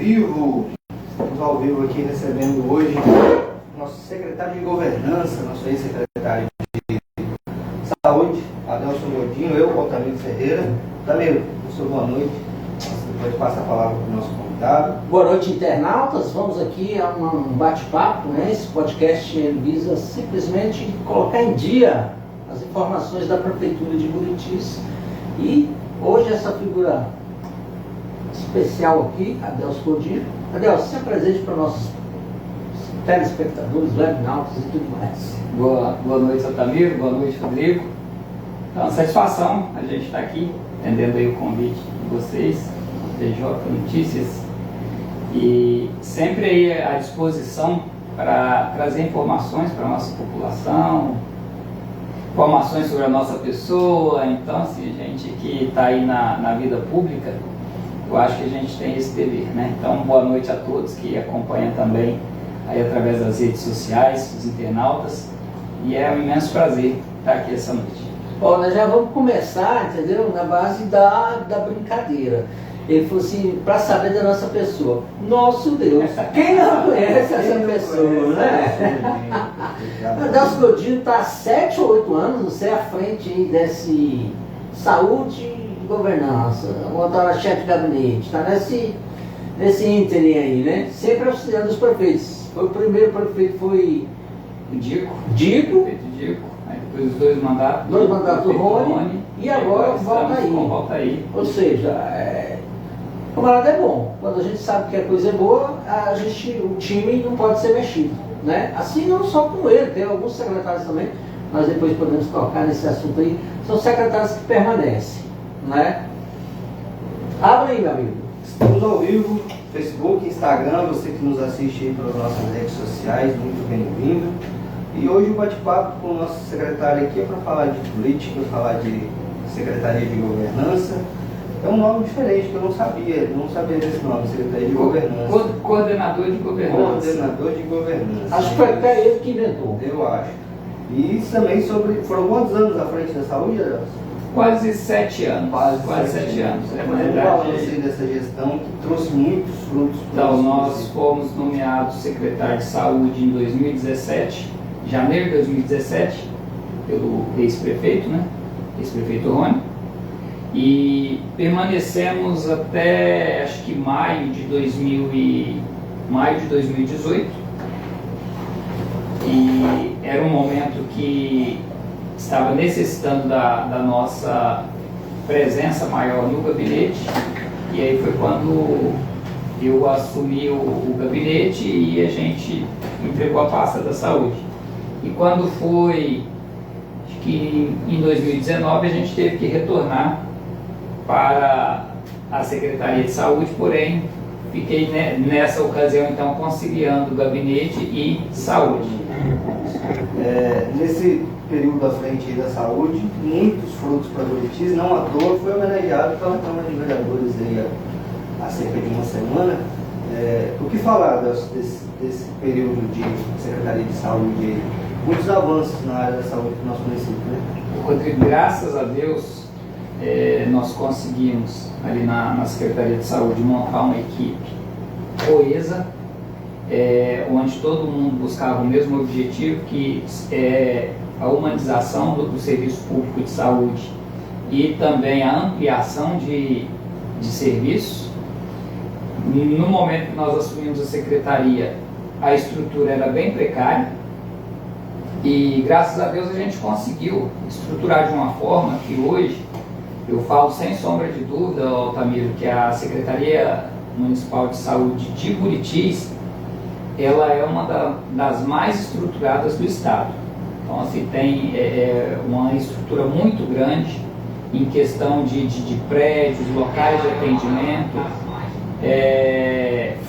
vivo. Estamos ao vivo aqui recebendo hoje nosso secretário de Governança, nosso ex-secretário de Saúde, Adelson Godinho, eu, Altamiro Ferreira. Altamiro, professor, boa noite. Depois passa a palavra para o nosso convidado. Boa noite, internautas. Vamos aqui a um bate-papo, né? Esse podcast visa simplesmente colocar em dia as informações da Prefeitura de Buritis. E hoje essa figura especial aqui, Adelson Godinho. Adelson, se apresente para nossos telespectadores, webnautas e tudo mais. Boa noite, Altamiro. Boa noite, Rodrigo. Então, satisfação a gente estar aqui, atendendo aí o convite de vocês, DJ Notícias, e sempre aí à disposição para trazer informações para a nossa população, informações sobre a nossa pessoa. Então, assim, a gente que está aí na vida pública, eu acho que a gente tem esse dever, né? Então, boa noite a todos que acompanham também aí através das redes sociais, os internautas, e é um imenso prazer estar aqui essa noite. Bom, nós já vamos começar, entendeu? Na base da brincadeira. Ele falou assim, para saber da nossa pessoa. Nosso Deus, quem não conhece essa pessoa, né? Adelson Godinho está há 7 ou 8 anos, você é à frente aí desse saúde e governança, agora chefe de gabinete, está nesse ínterim aí, né? Sempre auxiliando os prefeitos. O primeiro prefeito foi O Dico. Prefeito Dico. Aí depois os dois mandatos do Rony, e agora volta aí. Ou seja, o camarada é bom. Quando a gente sabe que a coisa é boa, o time não pode ser mexido, né? Assim não só com ele, tem alguns secretários também, nós depois podemos tocar nesse assunto aí, são secretários que permanecem, né? Abre aí, meu amigo. Estamos ao vivo, Facebook, Instagram, você que nos assiste aí pelas nossas redes sociais, muito bem-vindo. E hoje o bate-papo com o nosso secretário aqui é para falar de política, falar de Secretaria de Governança. É um nome diferente que eu não sabia desse nome, Secretaria de Governança. Coordenador de Governança. Coordenador de Governança. Acho que foi até ele que inventou. Eu acho. E também foram quantos anos à frente da saúde, Adelson? Quase 7 anos. Quase 7 anos. É Mas verdade. falando dessa gestão que trouxe muitos frutos. Então, nós fomos nomeados secretário de saúde em 2017, janeiro de 2017, pelo ex-prefeito, né? Ex-prefeito Rony. E permanecemos até, acho que maio de 2018. E era um momento que estava necessitando da nossa presença maior no gabinete, e aí foi quando eu assumi o gabinete e a gente entregou a pasta da saúde. E quando foi, acho que em 2019, a gente teve que retornar para a Secretaria de Saúde, porém fiquei nessa ocasião então conciliando gabinete e saúde. Nesse período à frente da saúde, muitos frutos para Buritis, não à toa, foi homenageado pela Câmara de Vereadores aí há cerca de uma semana. O que falar desse período de Secretaria de Saúde? Muitos avanços na área da saúde do nosso município, né? Rodrigo, graças a Deus, nós conseguimos ali na Secretaria de Saúde montar uma equipe coesa, onde todo mundo buscava o mesmo objetivo, que é a humanização do serviço público de saúde e também a ampliação de serviços. No momento que nós assumimos a secretaria, a estrutura era bem precária e graças a Deus a gente conseguiu estruturar de uma forma que hoje, eu falo sem sombra de dúvida, Altamiro, que a Secretaria Municipal de Saúde de Buritis, ela é uma das mais estruturadas do estado. Então, assim, tem uma estrutura muito grande em questão de prédios, locais de atendimento,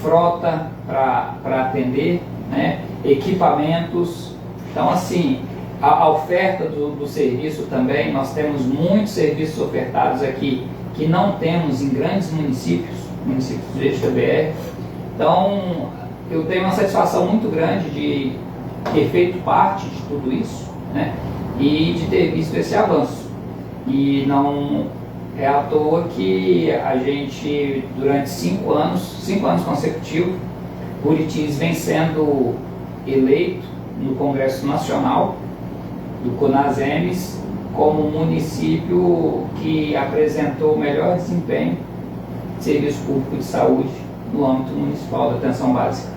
frota para atender, né, equipamentos. Então, assim, a oferta do serviço também, nós temos muitos serviços ofertados aqui que não temos em grandes municípios do GTBR. Então, eu tenho uma satisfação muito grande de ter feito parte de tudo isso, né, e de ter visto esse avanço. E É à toa que a gente, durante 5 anos consecutivos, Buritis vem sendo eleito no Congresso Nacional do CONASEMES como município que apresentou o melhor desempenho de serviço público de saúde no âmbito municipal da atenção básica.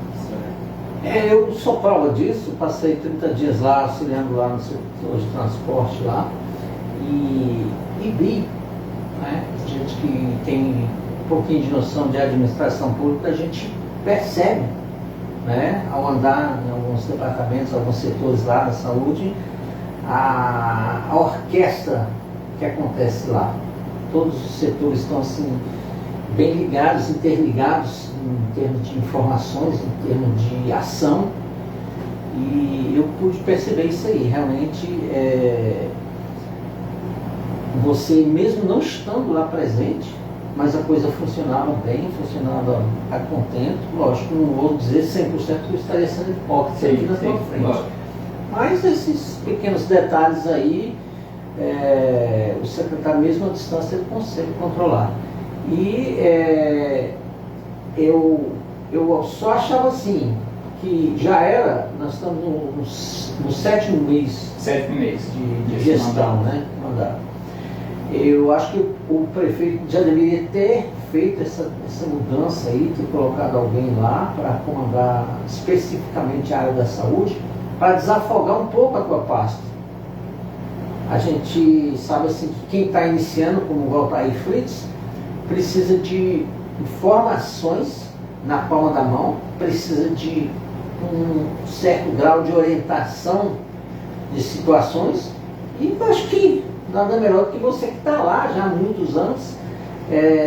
Eu sou prova disso, passei 30 dias lá, auxiliando lá no setor de transporte lá, e vi, né, gente que tem um pouquinho de noção de administração pública, a gente percebe, né, ao andar em alguns departamentos, alguns setores lá da saúde, a orquestra que acontece lá. Todos os setores estão assim, bem ligados, interligados em termos de informações, em termos de ação, e eu pude perceber isso aí. Realmente, você mesmo não estando lá presente, mas a coisa funcionava bem, funcionava a contento. Lógico, não vou dizer 100% que eu estaria sendo hipócrita aqui na sua frente. Lógico. Mas esses pequenos detalhes aí, o secretário mesmo à distância ele consegue controlar. E eu só achava assim, que já era, nós estamos no 7º mês de gestão, né? Mandato. Eu acho que o prefeito já deveria ter feito essa mudança aí, ter colocado alguém lá para comandar especificamente a área da saúde, para desafogar um pouco a tua pasta. A gente sabe assim que quem está iniciando, como o Valtair Fritz, precisa de informações na palma da mão, precisa de um certo grau de orientação de situações, e eu acho que nada melhor do que você que está lá já há muitos anos,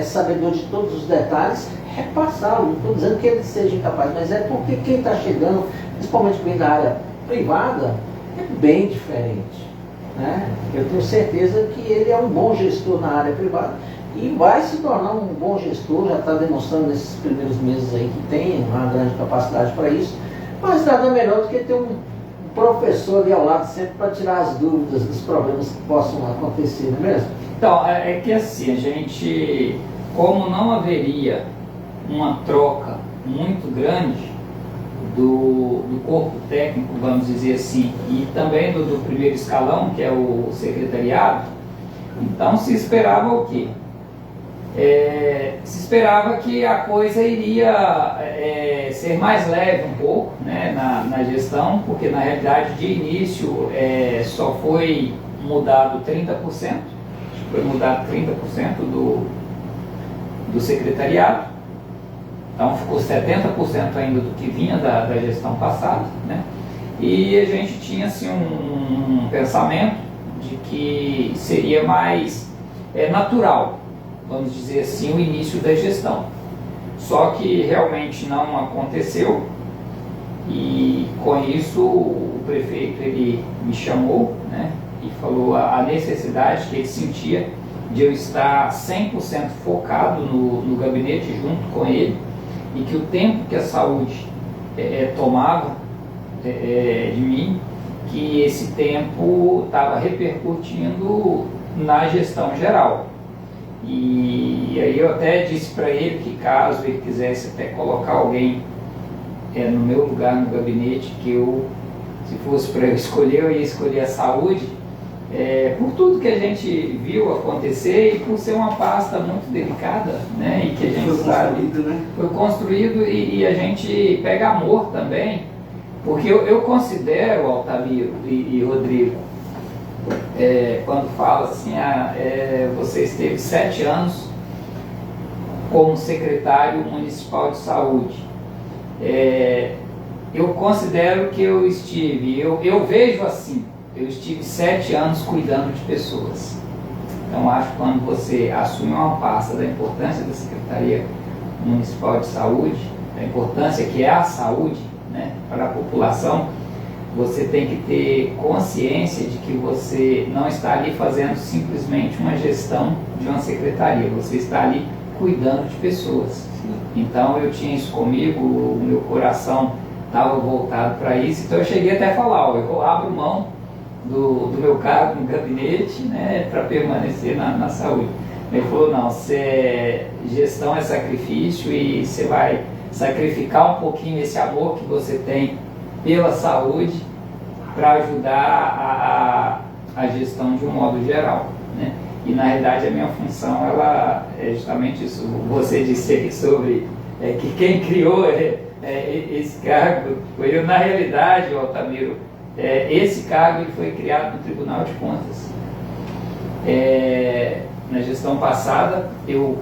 sabedor de todos os detalhes, repassá-lo. Não estou dizendo que ele seja incapaz, mas é porque quem está chegando, principalmente quem da área privada, é bem diferente, né? Eu tenho certeza que ele é um bom gestor na área privada e vai se tornar um bom gestor, já está demonstrando nesses primeiros meses aí que tem uma grande capacidade para isso, mas nada melhor do que ter um professor ali ao lado sempre para tirar as dúvidas dos problemas que possam acontecer, não é mesmo? Então, é que assim, a gente, como não haveria uma troca muito grande do corpo técnico, vamos dizer assim, e também do primeiro escalão, que é o secretariado, então se esperava o quê? Se esperava que a coisa iria ser mais leve um pouco, né, na gestão, porque na realidade de início só foi mudado 30%, foi mudado 30% do secretariado, então ficou 70% ainda do que vinha da gestão passada, né? E a gente tinha assim um pensamento de que seria mais natural, vamos dizer assim, o início da gestão. Só que realmente não aconteceu, e com isso o prefeito ele me chamou, né, e falou a necessidade que ele sentia de eu estar 100% focado no gabinete junto com ele, e que o tempo que a saúde tomava de mim, que esse tempo estava repercutindo na gestão geral. E aí eu até disse para ele que caso ele quisesse até colocar alguém no meu lugar no gabinete, que eu, se fosse para eu escolher, eu ia escolher a saúde, por tudo que a gente viu acontecer e por ser uma pasta muito delicada, né, e que a gente foi construído e a gente pega amor também, porque eu considero, Altamiro e Rodrigo, quando fala assim, você esteve 7 anos como secretário municipal de saúde, eu considero que eu estive, eu vejo assim, eu estive 7 anos cuidando de pessoas. Então acho que quando você assume uma pasta da importância da Secretaria Municipal de Saúde, da importância que é a saúde, né, para a população, você tem que ter consciência de que você não está ali fazendo simplesmente uma gestão de uma secretaria, você está ali cuidando de pessoas. Então eu tinha isso comigo, o meu coração estava voltado para isso, então eu cheguei até a falar, eu abro mão do meu cargo no gabinete, né, para permanecer na saúde. Ele falou, não, gestão é sacrifício e você vai sacrificar um pouquinho esse amor que você tem pela saúde para ajudar a gestão de um modo geral, né? E na realidade a minha função ela é justamente isso. Você disse aqui sobre que quem criou esse cargo foi eu. Na realidade, Altamiro, esse cargo ele foi criado no Tribunal de Contas. Na gestão passada eu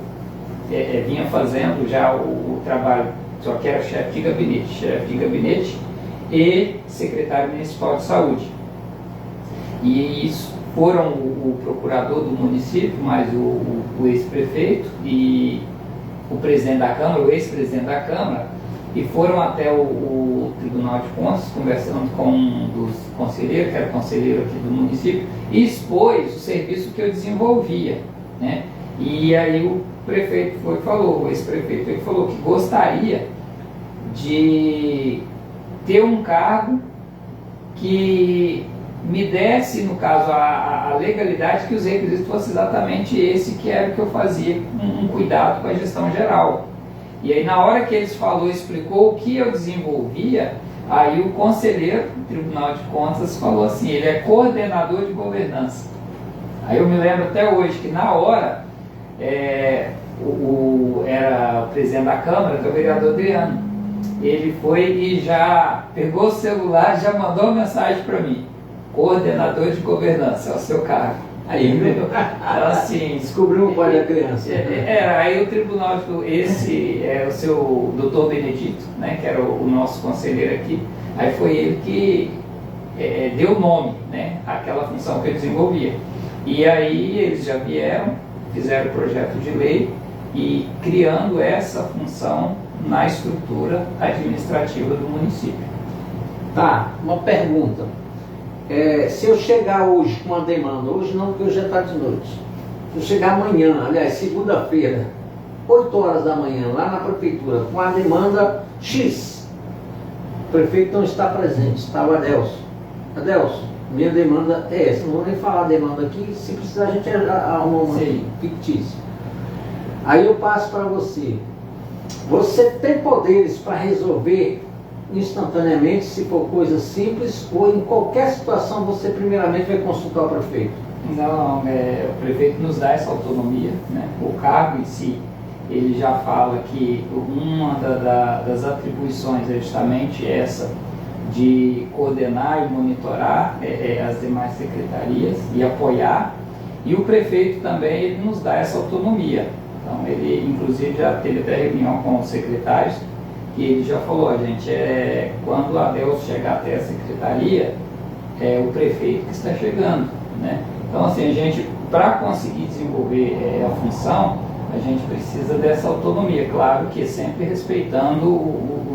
vinha fazendo já o trabalho, só que era chefe de gabinete e secretário municipal de saúde. E isso foram o procurador do município, mais o ex-prefeito e o presidente da Câmara, o ex-presidente da Câmara, e foram até o Tribunal de Contas, conversando com um dos conselheiros, que era conselheiro aqui do município, e expôs o serviço que eu desenvolvia, né? E aí o prefeito o ex-prefeito falou que gostaria de ter um cargo que me desse, no caso, a legalidade, que os requisitos fossem exatamente esse que era o que eu fazia, um cuidado com a gestão geral. E aí na hora que eles explicou o que eu desenvolvia, aí o conselheiro do Tribunal de Contas falou assim, ele é coordenador de governança. Aí eu me lembro até hoje que na hora, era o presidente da Câmara, que é o vereador Adriano, ele foi e já pegou o celular e já mandou uma mensagem para mim, coordenador de governança, é o seu cargo. Aí, então, assim, descobriu o pai da criança. Aí o tribunal, esse é o seu doutor Benedito, né, que era o nosso conselheiro aqui, aí foi ele que deu nome, né, àquela função que eu desenvolvia. E aí eles já vieram, fizeram o projeto de lei e criando essa função na estrutura administrativa do município. Tá, uma pergunta. Se eu chegar hoje com uma demanda, hoje não, porque hoje já está de noite, se eu chegar amanhã, aliás, segunda-feira, 8 horas da manhã, lá na prefeitura, com a demanda X, o prefeito não está presente, está o Adelson. Adelson, minha demanda é essa, não vou nem falar a demanda aqui, se precisar a gente arruma uma fictícia. Aí eu passo para você. Você tem poderes para resolver instantaneamente, se for coisa simples, ou em qualquer situação você primeiramente vai consultar o prefeito? Não, o prefeito nos dá essa autonomia, né? O cargo em si, ele já fala que uma das atribuições é justamente essa, de coordenar e monitorar as demais secretarias e apoiar, e o prefeito também ele nos dá essa autonomia. Então ele inclusive já teve até reunião com os secretários, e ele já falou, gente, quando o Adelson chegar até a secretaria, é o prefeito que está chegando, né? Então assim, a gente, para conseguir desenvolver a função, a gente precisa dessa autonomia, claro que sempre respeitando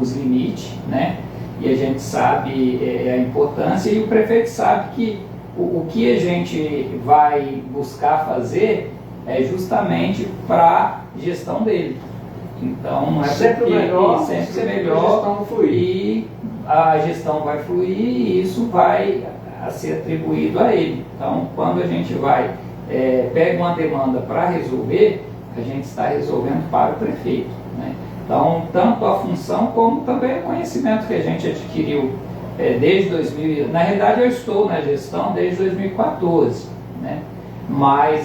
os limites, né? E a gente sabe a importância, e o prefeito sabe que o que a gente vai buscar fazer é justamente para a gestão dele. Então não é sempre melhor, sempre melhor, e a gestão vai fluir e isso vai ser atribuído a ele. Então quando a gente pega uma demanda para resolver, a gente está resolvendo para o prefeito, né? Então tanto a função como também o conhecimento que a gente adquiriu desde 2000, na realidade eu estou na gestão desde 2014, né? Mas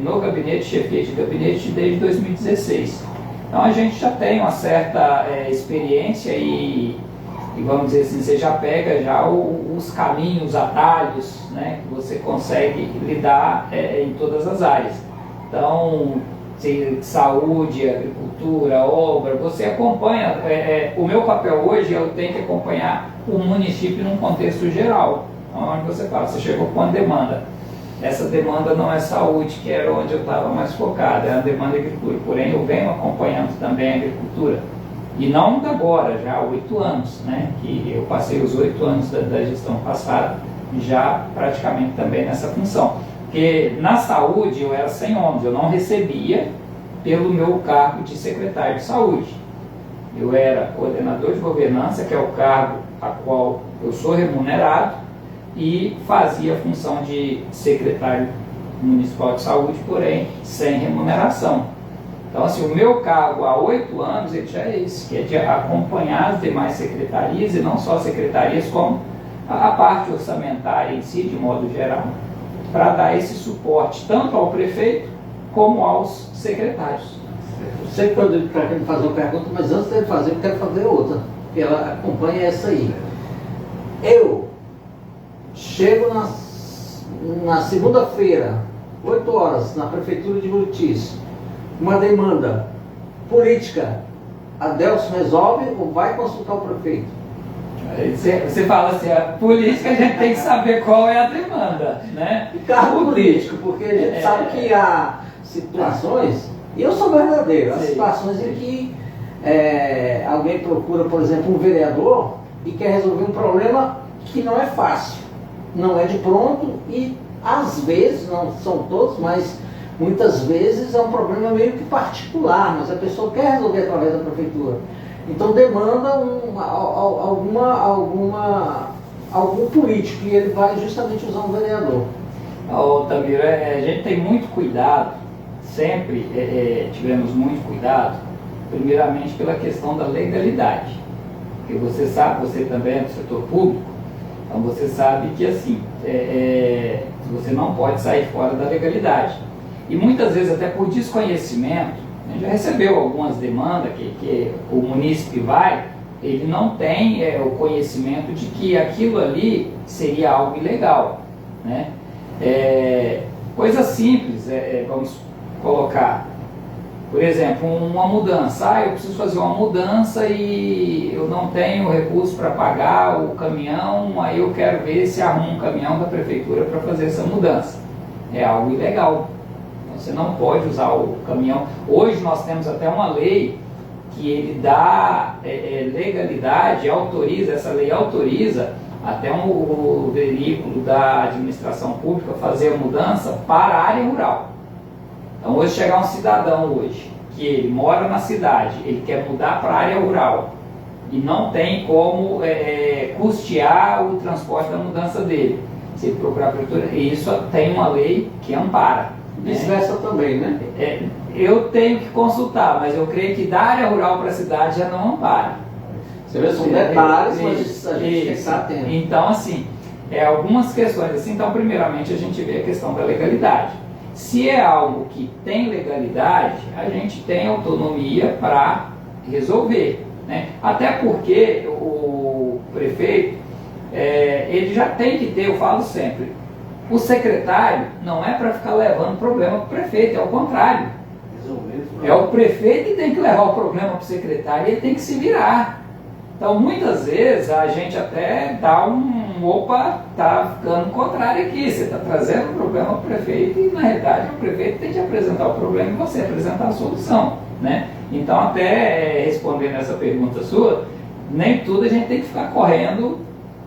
no gabinete, chefia de gabinete desde 2016. Então a gente já tem uma certa experiência e vamos dizer assim, você já pega já os caminhos, atalhos, né, que você consegue lidar em todas as áreas. Então, saúde, agricultura, obra, você acompanha. O meu papel hoje, eu tenho que acompanhar o município num contexto geral. Então, onde você fala, você chegou com uma demanda. Essa demanda não é saúde, que era onde eu estava mais focado, é a demanda de agricultura. Porém, eu venho acompanhando também a agricultura. E não agora, já há 8 anos, né? Que eu passei os 8 anos da gestão passada, já praticamente também nessa função. Porque na saúde eu era sem ônibus, eu não recebia pelo meu cargo de secretário de saúde. Eu era coordenador de governança, que é o cargo a qual eu sou remunerado, e fazia a função de secretário municipal de saúde, porém sem remuneração. Então, assim, o meu cargo há 8 anos ele já é esse, que é de acompanhar as demais secretarias, e não só secretarias, como a parte orçamentária em si, de modo geral, para dar esse suporte tanto ao prefeito como aos secretários. Eu sei que ele está querendo fazer uma pergunta, mas antes dele fazer, eu quero fazer outra, que ela acompanha essa aí. Eu chego na segunda-feira, 8 horas, na Prefeitura de Buritis, uma demanda política, a Delcio resolve ou vai consultar o prefeito? Você fala assim, a política a gente tem que saber qual é a demanda, né? E cargo político, porque a gente sabe que há situações, e eu sou verdadeiro, há situações em que alguém procura, por exemplo, um vereador e quer resolver um problema que não é fácil, não é de pronto, e às vezes, não são todos, mas muitas vezes é um problema meio que particular, mas a pessoa quer resolver através da prefeitura. Então demanda algum político, e ele vai justamente usar um vereador. Tamir, a gente tem muito cuidado, sempre tivemos muito cuidado, primeiramente pela questão da legalidade. Porque você sabe, você também é do setor público, então você sabe que assim, você não pode sair fora da legalidade. E muitas vezes, até por desconhecimento, a gente já recebeu algumas demandas que o munícipe ele não tem o conhecimento de que aquilo ali seria algo ilegal, né? Coisa simples, vamos colocar, por exemplo, uma mudança. Eu preciso fazer uma mudança e eu não tenho recurso para pagar o caminhão, aí eu quero ver se arrumo um caminhão da prefeitura para fazer essa mudança. É algo ilegal. Você não pode usar o caminhão. Hoje nós temos até uma lei que ele dá legalidade, essa lei autoriza até o veículo da administração pública fazer a mudança para a área rural. Então hoje chegar um cidadão que ele mora na cidade, ele quer mudar para a área rural e não tem como custear o transporte da mudança dele. Se ele procurar a prefeitura, isso tem uma lei que ampara. Vice-versa também, né? Eu tenho que consultar, mas eu creio que da área rural para a cidade já não ampara. Você vê, são detalhes, mas a gente tem que estar atento. Então, assim, algumas questões assim. Então, primeiramente, a gente vê a questão da legalidade. Se é algo que tem legalidade, a gente tem autonomia para resolver, né? Até porque o prefeito, ele já tem que ter, eu falo sempre, o secretário não é para ficar levando problema para o prefeito, é o contrário. É o prefeito que tem que levar o problema para o secretário e ele tem que se virar. Então, muitas vezes, a gente até dá opa, está ficando contrário aqui, você está trazendo o problema para o prefeito e, na realidade, o prefeito tem que apresentar o problema e você apresentar a solução, né? Então, até respondendo essa pergunta sua, nem tudo a gente tem que ficar correndo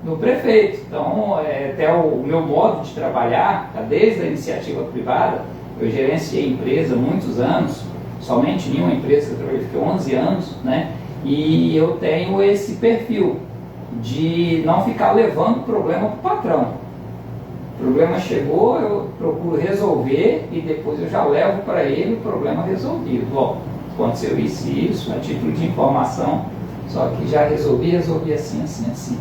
no prefeito. Então, até o meu modo de trabalhar, desde a iniciativa privada, eu gerenciei empresa há muitos anos, somente em uma empresa que eu trabalhei, fiquei 11 anos, né? E eu tenho esse perfil de não ficar levando problema para o patrão. O problema chegou, eu procuro resolver e depois eu já levo para ele o problema resolvido. Bom, aconteceu isso, a título de informação, só que já resolvi assim, assim, assim.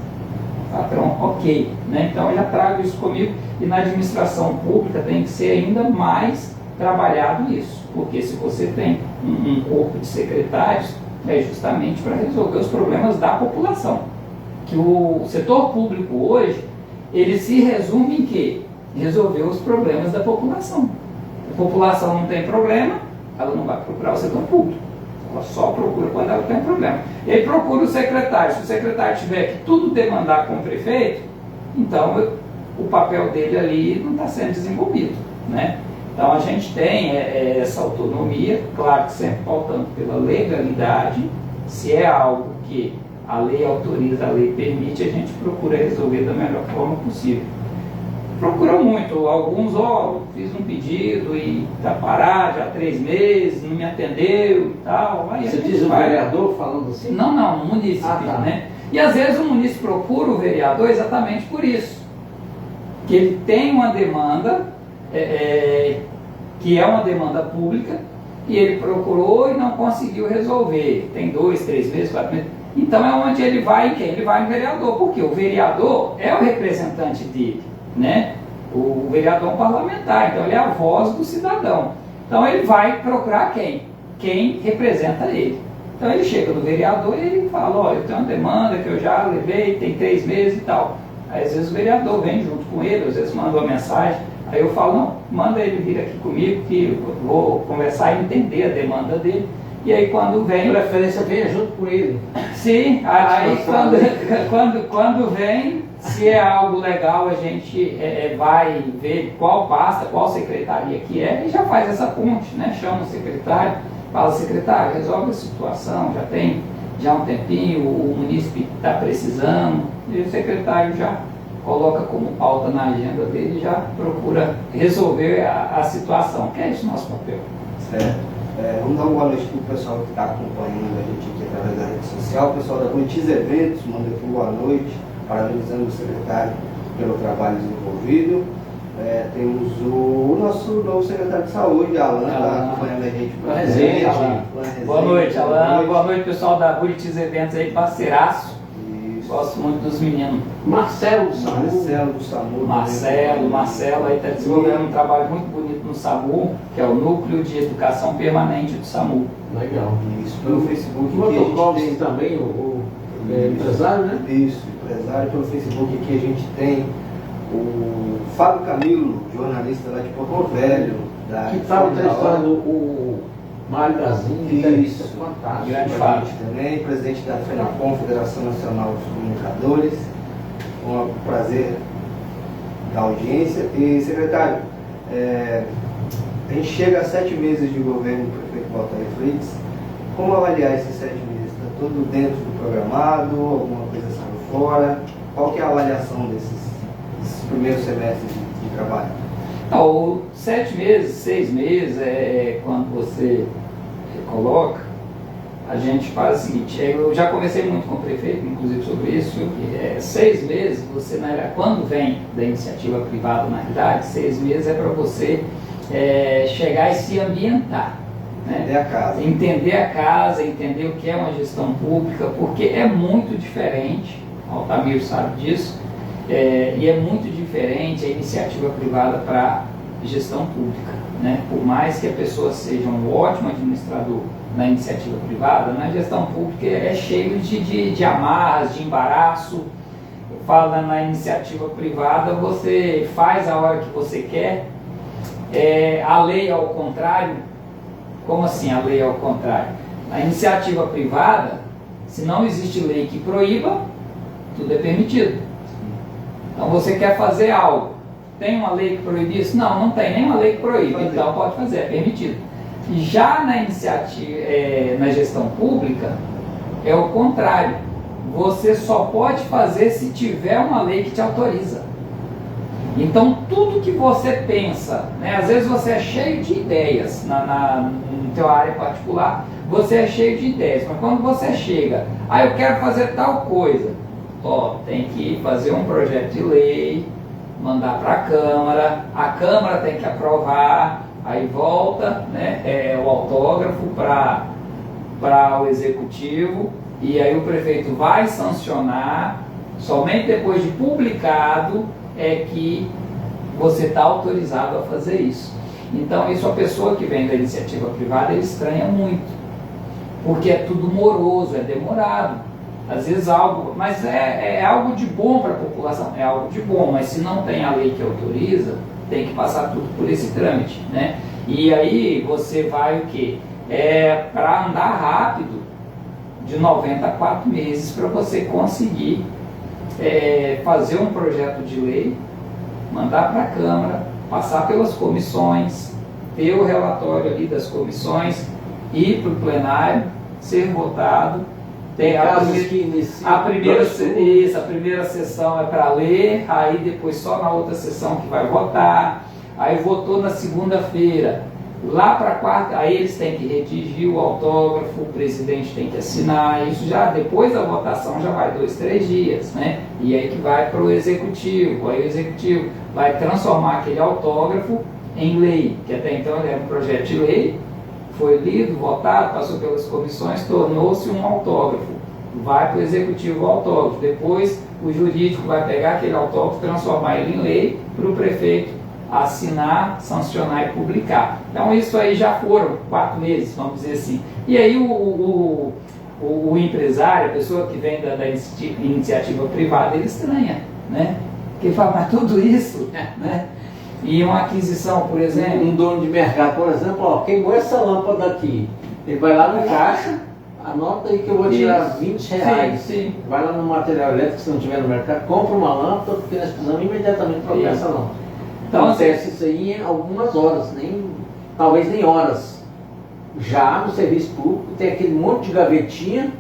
Patrão, ok, né? Então eu já trago isso comigo, e na administração pública tem que ser ainda mais trabalhado isso, porque se você tem um corpo de secretários, é justamente para resolver os problemas da população. Que o setor público hoje, ele se resume em quê? Resolver os problemas da população. A população não tem problema, ela não vai procurar o setor público. Ela só procura quando ela tem problema. Ele procura o secretário. Se o secretário tiver que tudo demandar com o prefeito, então o papel dele ali não está sendo desenvolvido, né? Então a gente tem essa autonomia, claro que sempre pautando pela legalidade. Se é algo que a lei autoriza, a lei permite, a gente procura resolver da melhor forma possível. Procura muito, alguns, fiz um pedido e está parado já há 3 meses, não me atendeu e tal. Aí você diz o vereador falando assim? Não, o munícipe, tá. Né? E às vezes o munícipe procura o vereador exatamente por isso. Que ele tem uma demanda, que é uma demanda pública, e ele procurou e não conseguiu resolver. Tem 2, 3 meses, 4 meses. Então é onde ele vai em quem? Ele vai no vereador, porque o vereador é o representante dele, né? O vereador é um parlamentar, então ele é a voz do cidadão. Então ele vai procurar quem? Quem representa ele. Então ele chega no vereador e ele fala, olha, eu tenho uma demanda que eu já levei, tem 3 meses e tal. Aí às vezes o vereador vem junto com ele, às vezes manda uma mensagem, aí eu falo, não, manda ele vir aqui comigo que eu vou conversar e entender a demanda dele. E aí quando vem... A preferência venha junto com ele. Sim, aí quando vem, se é algo legal, a gente vai ver qual pasta, qual secretaria que é, e já faz essa ponte, né? Chama o secretário, fala, secretário, resolve a situação, já tem já um tempinho, o munícipe está precisando, e o secretário já coloca como pauta na agenda dele e já procura resolver a situação, que é esse nosso papel. Certo. Vamos dar uma boa noite para o pessoal que está acompanhando a gente aqui através da rede social. O pessoal da Bonitiz Eventos manda aqui boa noite, parabenizando o secretário pelo trabalho desenvolvido. Temos o nosso novo secretário de saúde, Alan, está acompanhando a gente por Resende. Boa noite, Alan. Boa noite, pessoal da Bonitiz Eventos aí, parceiraço. Isso. Gosto muito dos meninos. Marcelo do SAMU. Marcelo aí está desenvolvendo um trabalho muito bonito no SAMU, que é o Núcleo de Educação Permanente do SAMU. Legal. Isso, pelo Facebook O aqui a gente Motocross tem também, o empresário, né? Isso, empresário. Pelo Facebook aqui a gente tem o Fábio Camilo, jornalista lá de Porto Velho. Que estava entrevistando o Mário Brasil, entrevista fantástica. Grande Com a Fábio. gente também, presidente da FENACOM, Federação Nacional dos Comunicadores. Um prazer da audiência. E, secretário, a gente chega a 7 meses de governo do prefeito Walter Fritz. Como avaliar esses 7 meses? Está tudo dentro do programado? Alguma coisa saiu fora? Qual que é a avaliação desses primeiros semestres de trabalho? Não, 7 meses, 6 meses, quando você coloca, a gente faz o seguinte, eu já conversei muito com o prefeito, inclusive sobre isso, que 6 meses, você, quando vem da iniciativa privada, na realidade, 6 meses é para você chegar e se ambientar. Né? Entender a casa, entender o que é uma gestão pública, porque é muito diferente, o Altamiro sabe disso, e é muito diferente a iniciativa privada para gestão pública. Né? Por mais que a pessoa seja um ótimo administrador na iniciativa privada, na gestão pública é cheio de amarras, de embaraço. Eu falo, na iniciativa privada você faz a hora que você quer, a lei ao contrário. Como assim a lei ao contrário? Na iniciativa privada, se não existe lei que proíba, tudo é permitido. Então você quer fazer algo, tem uma lei que proíbe isso? Não, não tem nenhuma lei que proíbe, então pode fazer, é permitido. Já na iniciativa, na gestão pública, é o contrário. Você só pode fazer se tiver uma lei que te autoriza. Então tudo que você pensa, né, às vezes você é cheio de ideias na tua área particular, você é cheio de ideias, mas quando você chega, eu quero fazer tal coisa, tem que fazer um projeto de lei, mandar para a Câmara tem que aprovar, aí volta, né, o autógrafo para o Executivo, e aí o prefeito vai sancionar, somente depois de publicado é que você está autorizado a fazer isso. Então isso, a pessoa que vem da iniciativa privada, ele estranha muito, porque é tudo moroso, é demorado. Às vezes algo, mas é algo de bom para a população, é algo de bom, mas se não tem a lei que autoriza, tem que passar tudo por esse trâmite, né? E aí você vai o quê? Para andar rápido, de 90 a 4 meses, para você conseguir fazer um projeto de lei, mandar para a Câmara, passar pelas comissões, ter o relatório ali das comissões, ir para o plenário, ser votado. Tem a primeira sessão é para ler, aí depois só na outra sessão que vai votar, aí votou na segunda-feira, lá para a quarta, aí eles têm que redigir o autógrafo, o presidente tem que assinar, isso já depois da votação já vai 2, 3 dias, né? E aí que vai para o executivo, aí o executivo vai transformar aquele autógrafo em lei, que até então ele era um projeto de lei, foi lido, votado, passou pelas comissões, tornou-se um autógrafo. Vai para o executivo o autógrafo. Depois o jurídico vai pegar aquele autógrafo, transformar ele em lei, para o prefeito assinar, sancionar e publicar. Então isso aí já foram 4 meses, vamos dizer assim. E aí o empresário, a pessoa que vem da iniciativa privada, ele estranha, né? Porque ele fala, mas tudo isso, né? E uma aquisição, por exemplo... Um dono de mercado, por exemplo, ó, queimou essa lâmpada aqui. Ele vai lá no caixa, anota aí que eu vou tirar R$20. Sim. Vai lá no material elétrico, se não tiver no mercado, compra uma lâmpada, porque nós precisamos imediatamente trocar essa lâmpada. Então, acontece isso aí em algumas horas, talvez nem horas. Já no serviço público tem aquele monte de gavetinha,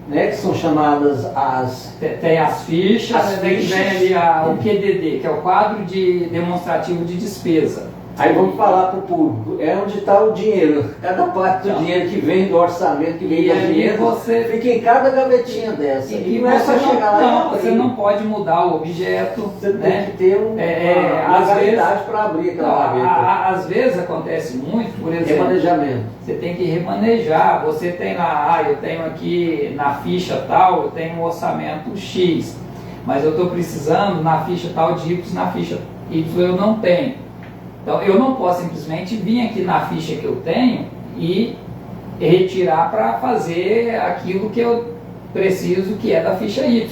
né, que são chamadas as... Tem as fichas, vem ali o QDD, que é o quadro demonstrativo de despesa. Aí vamos falar para o público, é onde está o dinheiro, cada parte do dinheiro que vem do orçamento, que vem do dinheiro, você fica em cada gavetinha dessa. E não é só chegar lá não, você não pode mudar o objeto. Você tem que ter uma legalidade para abrir aquela gaveta. Às vezes acontece muito, por exemplo, remanejamento. Você tem que remanejar, você tem lá, eu tenho aqui na ficha tal, eu tenho um orçamento X, mas eu estou precisando na ficha tal de Y, na ficha Y eu não tenho. Então, eu não posso simplesmente vir aqui na ficha que eu tenho e retirar para fazer aquilo que eu preciso, que é da ficha Y.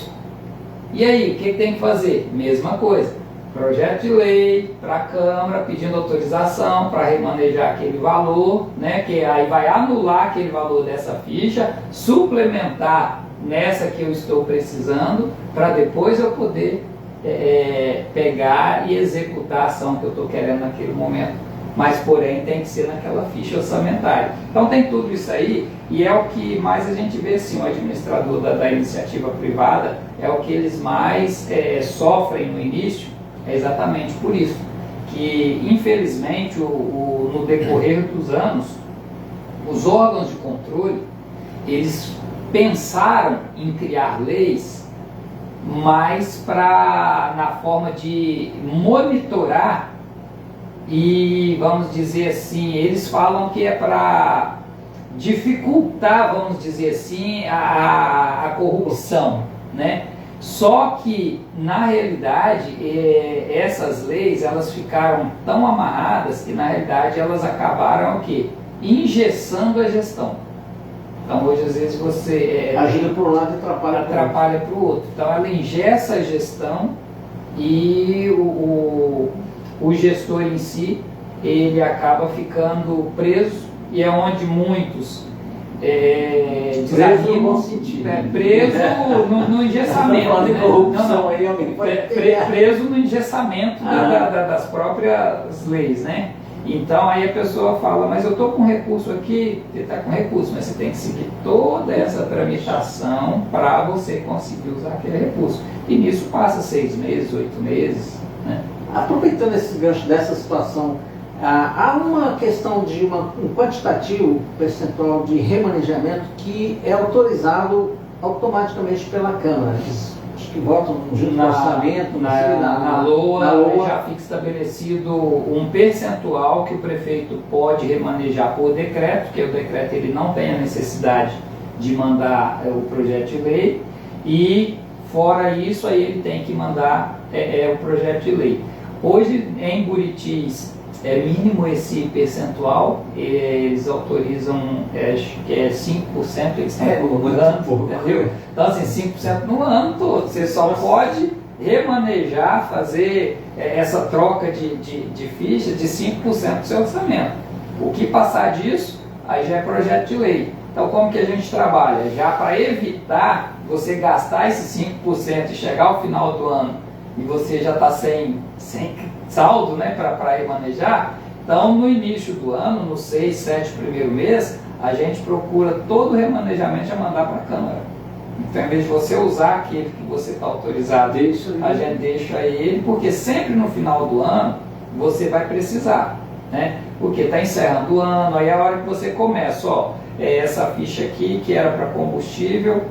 E aí, o que tem que fazer? Mesma coisa. Projeto de lei para a Câmara, pedindo autorização para remanejar aquele valor, né, que aí vai anular aquele valor dessa ficha, suplementar nessa que eu estou precisando, para depois eu poder pegar e executar a ação que eu estou querendo naquele momento, mas porém tem que ser naquela ficha orçamentária. Então tem tudo isso aí, e é o que mais a gente vê assim, o administrador da iniciativa privada, é o que eles mais sofrem no início, é exatamente por isso, que infelizmente no decorrer dos anos, os órgãos de controle, eles pensaram em criar leis mas na forma de monitorar e, vamos dizer assim, eles falam que é para dificultar, vamos dizer assim, a corrupção, né? Só que, na realidade, essas leis, elas ficaram tão amarradas que, na realidade, elas acabaram o quê? Engessando a gestão. Então hoje às vezes você ajuda por um lado e atrapalha para o outro. Então ela engessa a gestão e o gestor em si ele acaba ficando preso, e é onde muitos preso no bom sentido. Preso no engessamento, né? Preso no engessamento das próprias leis, né? Então aí a pessoa fala, mas eu estou com recurso aqui, você está com recurso, mas você tem que seguir toda essa tramitação para você conseguir usar aquele recurso. E nisso passa 6 meses, 8 meses. Né? Aproveitando esse gancho dessa situação, há uma questão de um quantitativo percentual de remanejamento que é autorizado automaticamente pela Câmara. Acho que votam junto com o orçamento, na LOA já fica estabelecido um percentual que o prefeito pode remanejar por decreto, que o decreto ele não tem a necessidade de mandar o projeto de lei, e fora isso aí ele tem que mandar o projeto de lei. Hoje em Buritis é mínimo esse percentual, eles autorizam, acho que é 5%, eles estão colocando, entendeu? Então assim, 5% no ano todo, você só pode remanejar, fazer essa troca de ficha de 5% do seu orçamento. O que passar disso, aí já é projeto de lei. Então como que a gente trabalha? Já para evitar você gastar esse 5% e chegar ao final do ano e você já está sem saldo, né, para remanejar, então no início do ano, nos 6, 7 primeiros meses, a gente procura todo o remanejamento a mandar para a Câmara. Então, em vez de você usar aquele que você está autorizado, a gente deixa ele, porque sempre no final do ano você vai precisar, né? Porque está encerrando o ano, aí é a hora que você começa, essa ficha aqui que era para combustível,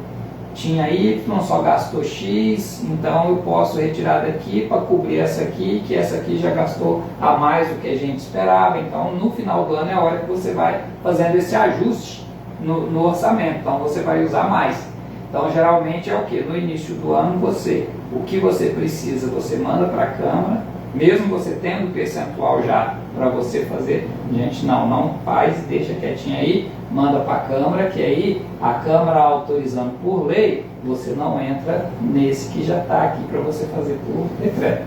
tinha Y, só gastou X, então eu posso retirar daqui para cobrir essa aqui, que essa aqui já gastou a mais do que a gente esperava. Então no final do ano é a hora que você vai fazendo esse ajuste no orçamento, então você vai usar mais. Então geralmente é o que? No início do ano o que você precisa, você manda para a Câmara, mesmo você tendo percentual já para você fazer. Gente, não faz, deixa quietinho aí, manda para a Câmara, que aí a Câmara autorizando por lei, você não entra nesse que já está aqui para você fazer por decreto.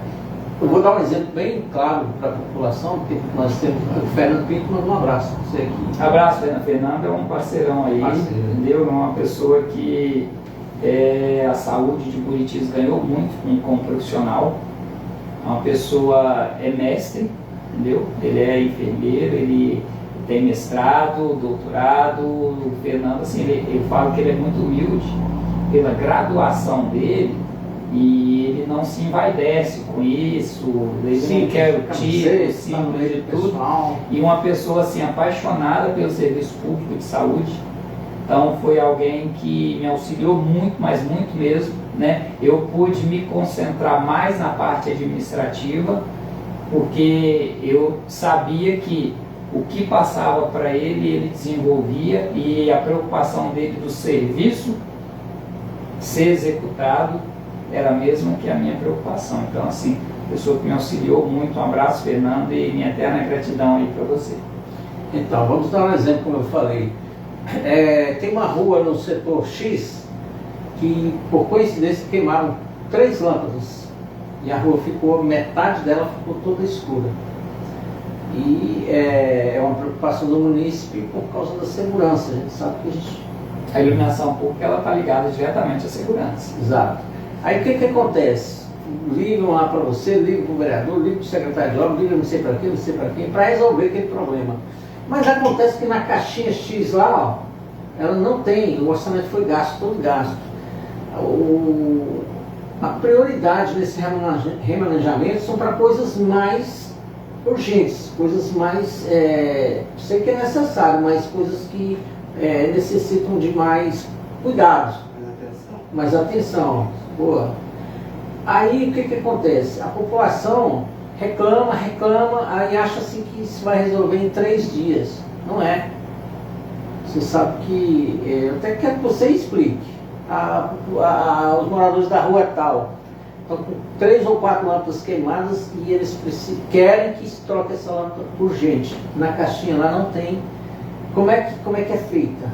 Eu vou dar um exemplo bem claro para a população, porque nós temos o Fernando Pinto, manda um abraço para você aqui. Abraço, Fernando é um parceirão aí, entendeu? É uma pessoa que a saúde de Buritis ganhou muito como profissional. Uma pessoa mestre, entendeu? Ele é enfermeiro, ele tem mestrado, doutorado. O Fernando, assim, eu falo que ele é muito humilde pela graduação dele e ele não se envaidece com isso, ele não quer o título, símbolo de tudo. E uma pessoa assim apaixonada pelo serviço público de saúde. Então foi alguém que me auxiliou muito, mas muito mesmo, né? Eu pude me concentrar mais na parte administrativa, porque eu sabia que o que passava para ele desenvolvia, e a preocupação dele do serviço ser executado era a mesma que a minha preocupação. Então assim, pessoa que me auxiliou muito. Um abraço, Fernando, e minha eterna gratidão aí para você. Então, vamos dar um exemplo, como eu falei. Tem uma rua no setor X que, por coincidência, queimaram 3 lâmpadas e a rua ficou, metade dela ficou toda escura. E é uma preocupação do munícipe por causa da segurança. A gente sabe que a iluminação pública está ligada diretamente à segurança. Exato. Aí o que acontece? Ligam lá para você, ligam para o vereador, ligam para o secretário de obras, ligam não sei para quem, para resolver aquele problema. Mas acontece que na caixinha X lá, ó, ela não tem, o orçamento foi gasto, todo gasto. A prioridade nesse remanejamento são para coisas mais urgentes, coisas mais, sei que é necessário, mas coisas que necessitam de mais cuidados. Mais atenção. Boa. Aí o que acontece? A população reclama, aí acha assim que isso vai resolver em 3 dias. Não é. Você sabe que, eu até quero que você explique. Os moradores da rua tal estão com 3 ou 4 lâmpadas queimadas e eles querem que se troque essa lâmpada urgente. Na caixinha lá não tem. Como é que é feita?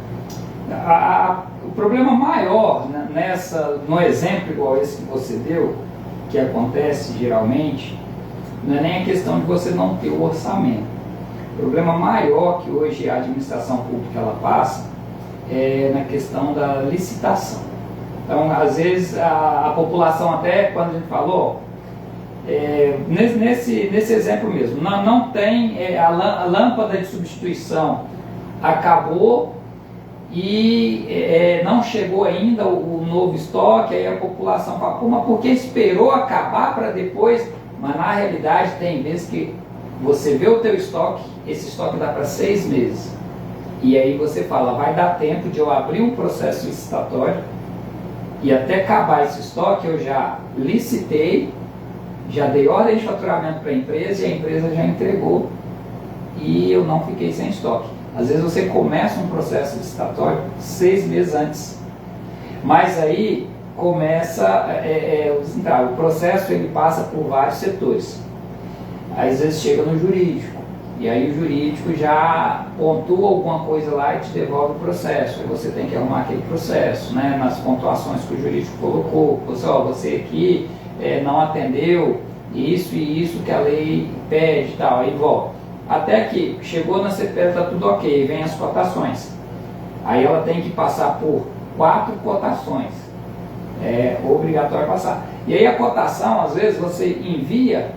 O problema maior, né, no exemplo igual esse que você deu, que acontece geralmente, não é nem a questão de você não ter o orçamento. O problema maior que hoje a administração pública ela passa é na questão da licitação. Então, às vezes, a população, até quando a gente falou, nesse exemplo mesmo, não tem, a lâmpada de substituição acabou e não chegou ainda o novo estoque. Aí a população fala, pô, mas por que esperou acabar para depois? Mas na realidade tem vezes que você vê o teu estoque, esse estoque dá para 6 meses. E aí você fala, vai dar tempo de eu abrir um processo licitatório e até acabar esse estoque eu já licitei, já dei ordem de faturamento para a empresa e a empresa já entregou e eu não fiquei sem estoque. Às vezes você começa um processo licitatório 6 meses antes, mas aí começa o processo, ele passa por vários setores. Às vezes chega no jurídico, e aí o jurídico já pontua alguma coisa lá e te devolve o processo. Aí você tem que arrumar aquele processo, né, nas pontuações que o jurídico colocou. Você aqui não atendeu isso e isso que a lei pede e tal, aí volta. Até que chegou na CPL, está tudo ok, vem as cotações. Aí ela tem que passar por 4 cotações. É obrigatório passar. E aí a cotação, às vezes, você envia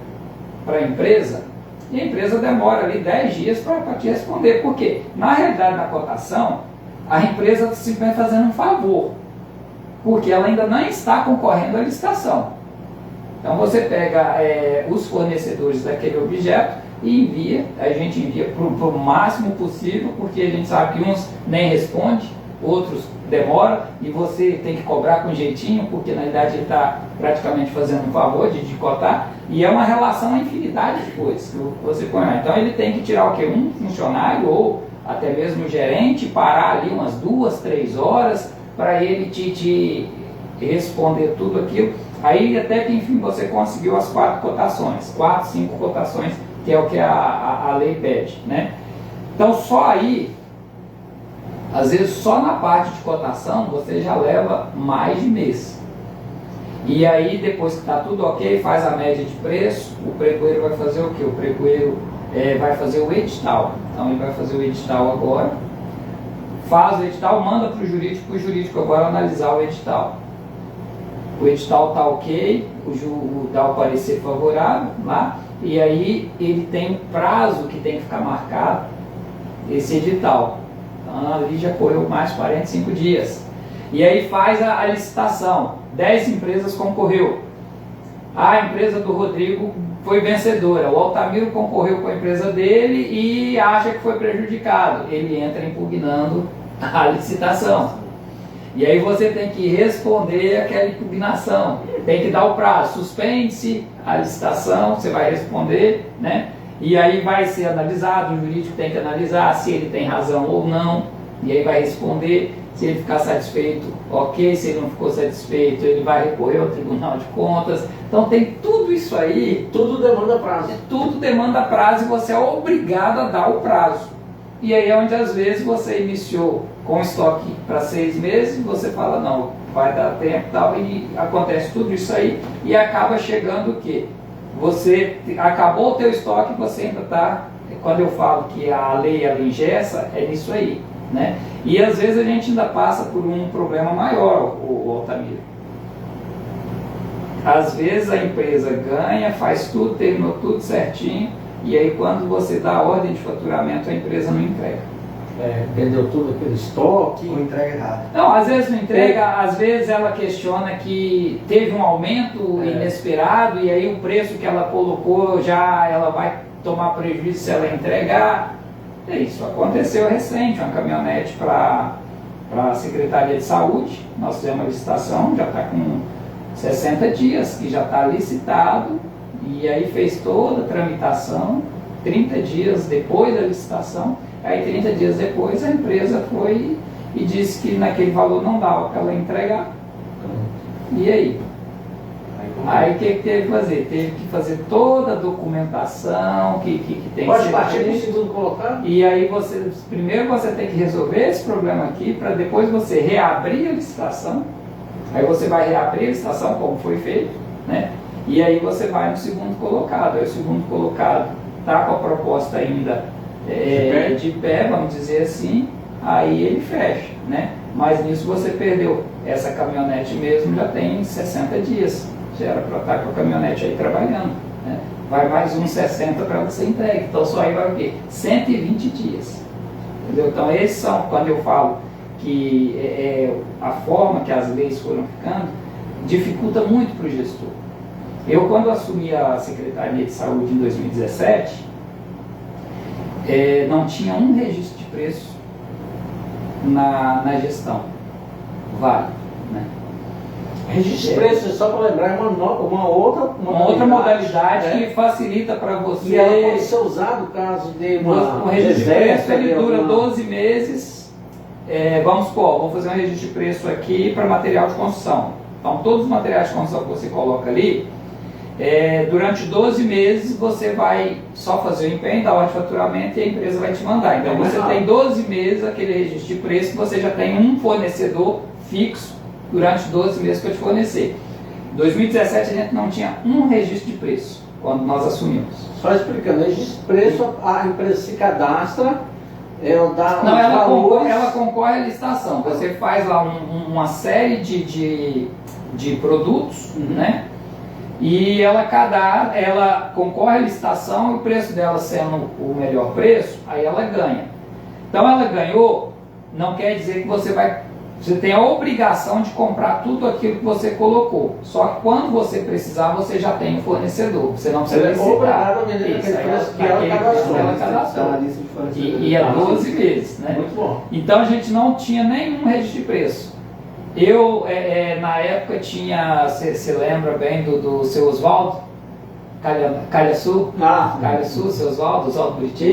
para a empresa e a empresa demora ali 10 dias para te responder. Por quê? Na realidade, na cotação, a empresa está simplesmente fazendo um favor, porque ela ainda não está concorrendo à licitação. Então você pega os fornecedores daquele objeto e envia, a gente envia para o máximo possível, porque a gente sabe que uns nem respondem, outros demora e você tem que cobrar com jeitinho, porque na verdade ele está praticamente fazendo um favor de cotar, e é uma relação a infinidade de coisas que você põe lá. Então ele tem que tirar o quê? Um funcionário ou até mesmo o gerente, parar ali umas 2, 3 horas para ele te responder tudo aquilo. Aí até que enfim você conseguiu as 4 cotações, 4, 5 cotações, que é o que a lei pede, né? Então só aí, às vezes só na parte de cotação você já leva mais de mês. E aí depois que está tudo ok, faz a média de preço, o pregoeiro vai fazer o quê? O pregoeiro vai fazer o edital. Então ele vai fazer o edital agora, faz o edital, manda para o jurídico agora analisar o edital. O edital está ok, dá o parecer favorável lá, e aí ele tem um prazo que tem que ficar marcado, esse edital. Então ali já correu mais 45 dias. E aí faz a licitação, 10 empresas concorreu. A empresa do Rodrigo foi vencedora, o Altamiro concorreu com a empresa dele e acha que foi prejudicado. Ele entra impugnando a licitação. E aí você tem que responder aquela impugnação, tem que dar o prazo, suspende-se a licitação, você vai responder, né? E aí vai ser analisado, o jurídico tem que analisar se ele tem razão ou não, e aí vai responder, se ele ficar satisfeito, ok, se ele não ficou satisfeito, ele vai recorrer ao Tribunal de Contas. Então tem tudo isso aí. Tudo demanda prazo. Tudo demanda prazo e você é obrigado a dar o prazo. E aí é onde às vezes você iniciou com estoque para 6 meses, você fala, não, vai dar tempo e tal, e acontece tudo isso aí, e acaba chegando o quê? Você acabou o teu estoque, você ainda está, quando eu falo que a lei ela engessa, é nisso aí, né? E às vezes a gente ainda passa por um problema maior, o Altamiro. Às vezes a empresa ganha, faz tudo, terminou tudo certinho, e aí quando você dá a ordem de faturamento, a empresa não entrega. Vendeu tudo aquele estoque. Ou entrega errado. Não, às vezes não entrega, às vezes ela questiona que teve um aumento inesperado e aí o preço que ela colocou já ela vai tomar prejuízo se ela entregar. Isso aconteceu recente, uma caminhonete para a Secretaria de Saúde, nós fizemos uma licitação, já está com 60 dias, que já está licitado, e aí fez toda a tramitação, 30 dias depois da licitação. Aí 30 dias depois a empresa foi e disse que naquele valor não dava para ela entregar. E aí? Aí o que teve que fazer? Teve que fazer toda a documentação que tem que ser. Pode partir para o segundo colocado? E aí primeiro você tem que resolver esse problema aqui, para depois você reabrir a licitação. Aí você vai reabrir a licitação como foi feito, né? E aí você vai no segundo colocado. Aí o segundo colocado está com a proposta ainda de pé, vamos dizer assim, aí ele fecha, né? Mas nisso você perdeu. Essa caminhonete mesmo já tem 60 dias, já era para estar com a caminhonete aí trabalhando, né? Vai mais uns 60 para você entregar, então só aí vai o quê? 120 dias, entendeu? Então esses são, quando eu falo que a forma que as leis foram ficando, dificulta muito para o gestor. Eu, quando assumi a Secretaria de Saúde em 2017, não tinha um registro de preço na gestão válido, né? Registro de preço, só para lembrar, é uma outra modalidade que facilita para você. E ela pode ser usada caso de um registro de preço, ele dura 12 meses. Vamos supor, vou fazer um registro de preço aqui para material de construção. Então, todos os materiais de construção que você coloca ali, durante 12 meses você vai só fazer o empenho, dar o de faturamento e a empresa vai te mandar. Então você tem 12 meses aquele registro de preço que você já tem um fornecedor fixo durante 12 meses que eu te fornecer. Em 2017 a gente não tinha um registro de preço quando nós assumimos. Só explicando, registro de preço, a empresa se cadastra, ela dá ela concorre à licitação. Você faz lá uma série de produtos, né? E ela concorre à licitação e o preço dela sendo o melhor preço, aí ela ganha. Então ela ganhou, não quer dizer que você vai Você tem a obrigação de comprar tudo aquilo que você colocou. Só que quando você precisar, você já tem o fornecedor. Você não precisa obrigado a vender aquele preço que ela cadastrou. E é 12 vezes, né? Muito bom. Então a gente não tinha nenhum registro de preço. Eu, na época, tinha, você lembra bem do seu Oswaldo? Calhaçu? Calhaçu, seu Oswaldo Buriti,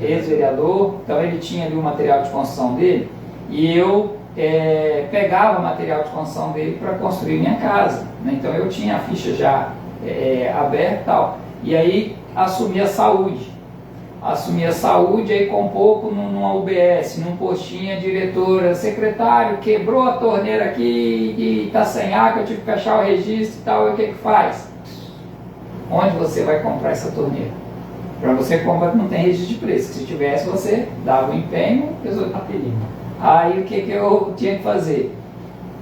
ex-vereador. Então ele tinha ali o material de construção dele e eu pegava o material de construção dele para construir minha casa, né? Então eu tinha a ficha já aberta e tal. E aí assumi a saúde. Aí com pouco numa UBS, num postinho, a diretora, secretário, quebrou a torneira aqui e está sem água, eu tive que fechar o registro e tal, e o que faz? Onde você vai comprar essa torneira? Para você comprar não tem registro de preço, se tivesse você dava o empenho, resolveu rapidinho. Aí o que eu tinha que fazer?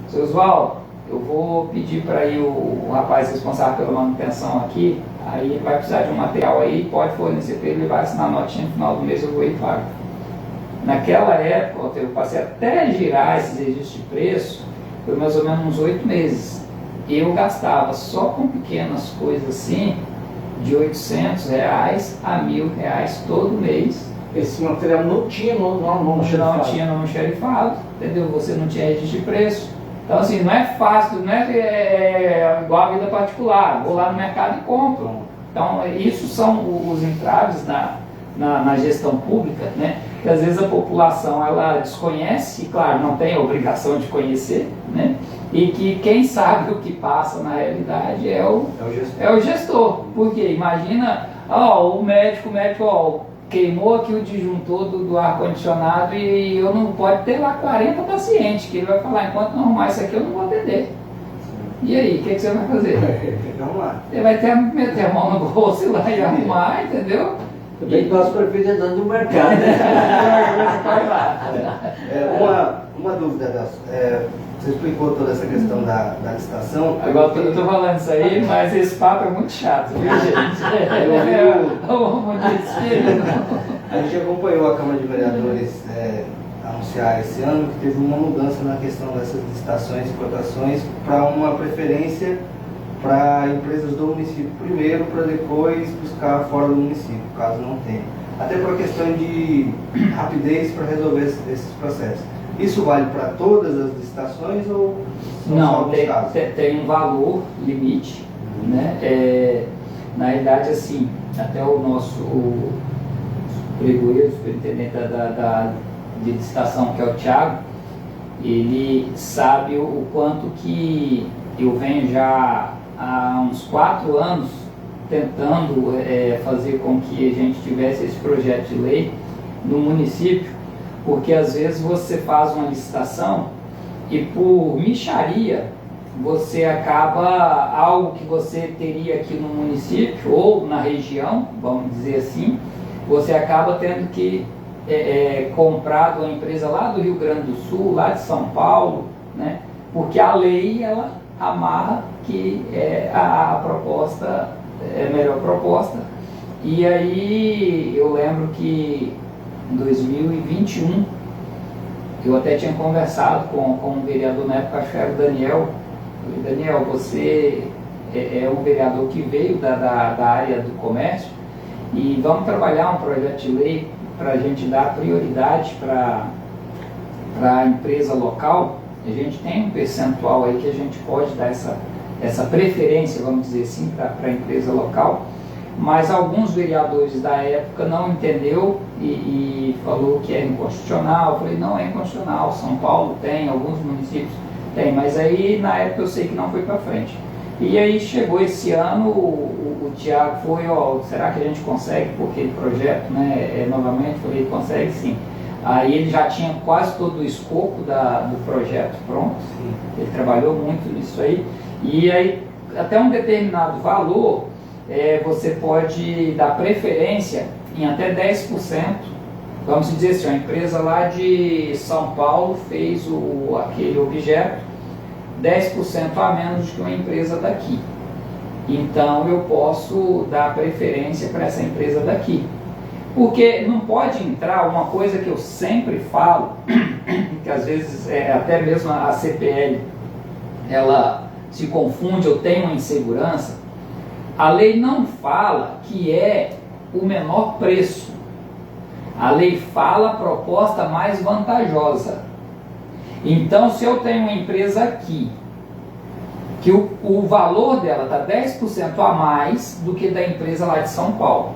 Seu Oswaldo, eu vou pedir para ir o rapaz responsável pela manutenção aqui, aí ele vai precisar de um material aí, pode fornecer para ele, ele vai assinar a notinha no final do mês, eu vou ir e pago. Naquela época, eu passei até girar esses registros de preço, foi mais ou menos uns 8 meses. Eu gastava só com pequenas coisas assim, de R$800 a R$1.000 todo mês. Esse material não tinha nome xerifado, entendeu? Você não tinha registro de preço. Então assim, não é fácil, não é igual a vida particular, vou lá no mercado e compro. Então isso são os entraves na gestão pública, né? Que às vezes a população ela desconhece, e claro, não tem a obrigação de conhecer, né? E que quem sabe o que passa na realidade é o gestor. Porque imagina, o médico, queimou aqui o disjuntor do ar-condicionado e eu não pode ter lá 40 pacientes, que ele vai falar, enquanto não arrumar isso aqui eu não vou atender. E aí, o que você vai fazer? Você vai ter que meter a mão no bolso e lá e arrumar, entendeu? Também nosso prefeito é dono do mercado, né? Uma dúvida, você explicou toda essa questão da licitação. Agora eu estou falando isso aí, mas esse papo é muito chato, viu, gente? A gente acompanhou a Câmara de Vereadores anunciar esse ano que teve uma mudança na questão dessas licitações e cotações para uma preferência para empresas do município primeiro, para depois buscar fora do município, caso não tenha. Até por questão de rapidez para resolver esses processos. Isso vale para todas as licitações ou não? Tem um valor limite, né? Na realidade, assim, até o nosso pregoeiro, superintendente de licitação, que é o Thiago, ele sabe o quanto que eu venho já há uns 4 anos tentando fazer com que a gente tivesse esse projeto de lei no município, porque às vezes você faz uma licitação e por mixaria você acaba algo que você teria aqui no município ou na região, vamos dizer assim, você acaba tendo que comprar de uma empresa lá do Rio Grande do Sul, lá de São Paulo, né? Porque a lei ela amarra que a proposta é a melhor proposta. E aí eu lembro que em 2021 eu até tinha conversado com um vereador na época, acho que era o Daniel. Eu falei, Daniel, você é um vereador que veio da área do comércio e vamos trabalhar um projeto de lei para a gente dar prioridade para a empresa local. A gente tem um percentual aí que a gente pode dar essa preferência, vamos dizer assim, para a empresa local, mas alguns vereadores da época não entendeu e falou que era inconstitucional. Eu falei, não é inconstitucional, São Paulo tem, alguns municípios tem, mas aí na época eu sei que não foi para frente. E aí chegou esse ano, o Thiago foi, será que a gente consegue, porque o projeto, né, novamente, eu falei, consegue sim. Aí ele já tinha quase todo o escopo do projeto pronto, ele trabalhou muito nisso aí, e aí até um determinado valor você pode dar preferência em até 10%, vamos dizer assim, uma empresa lá de São Paulo fez aquele objeto 10% a menos do que uma empresa daqui, então eu posso dar preferência para essa empresa daqui. Porque não pode entrar uma coisa que eu sempre falo, que às vezes até mesmo a CPL ela se confunde ou tem uma insegurança, a lei não fala que é o menor preço. A lei fala a proposta mais vantajosa. Então, se eu tenho uma empresa aqui, que o valor dela está 10% a mais do que da empresa lá de São Paulo,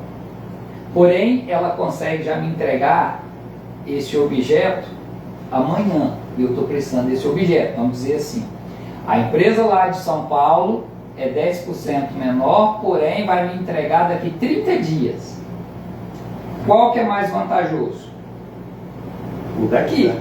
porém, ela consegue já me entregar esse objeto amanhã, e eu estou precisando desse objeto, vamos dizer assim. A empresa lá de São Paulo é 10% menor, porém vai me entregar daqui 30 dias. Qual que é mais vantajoso? O daqui.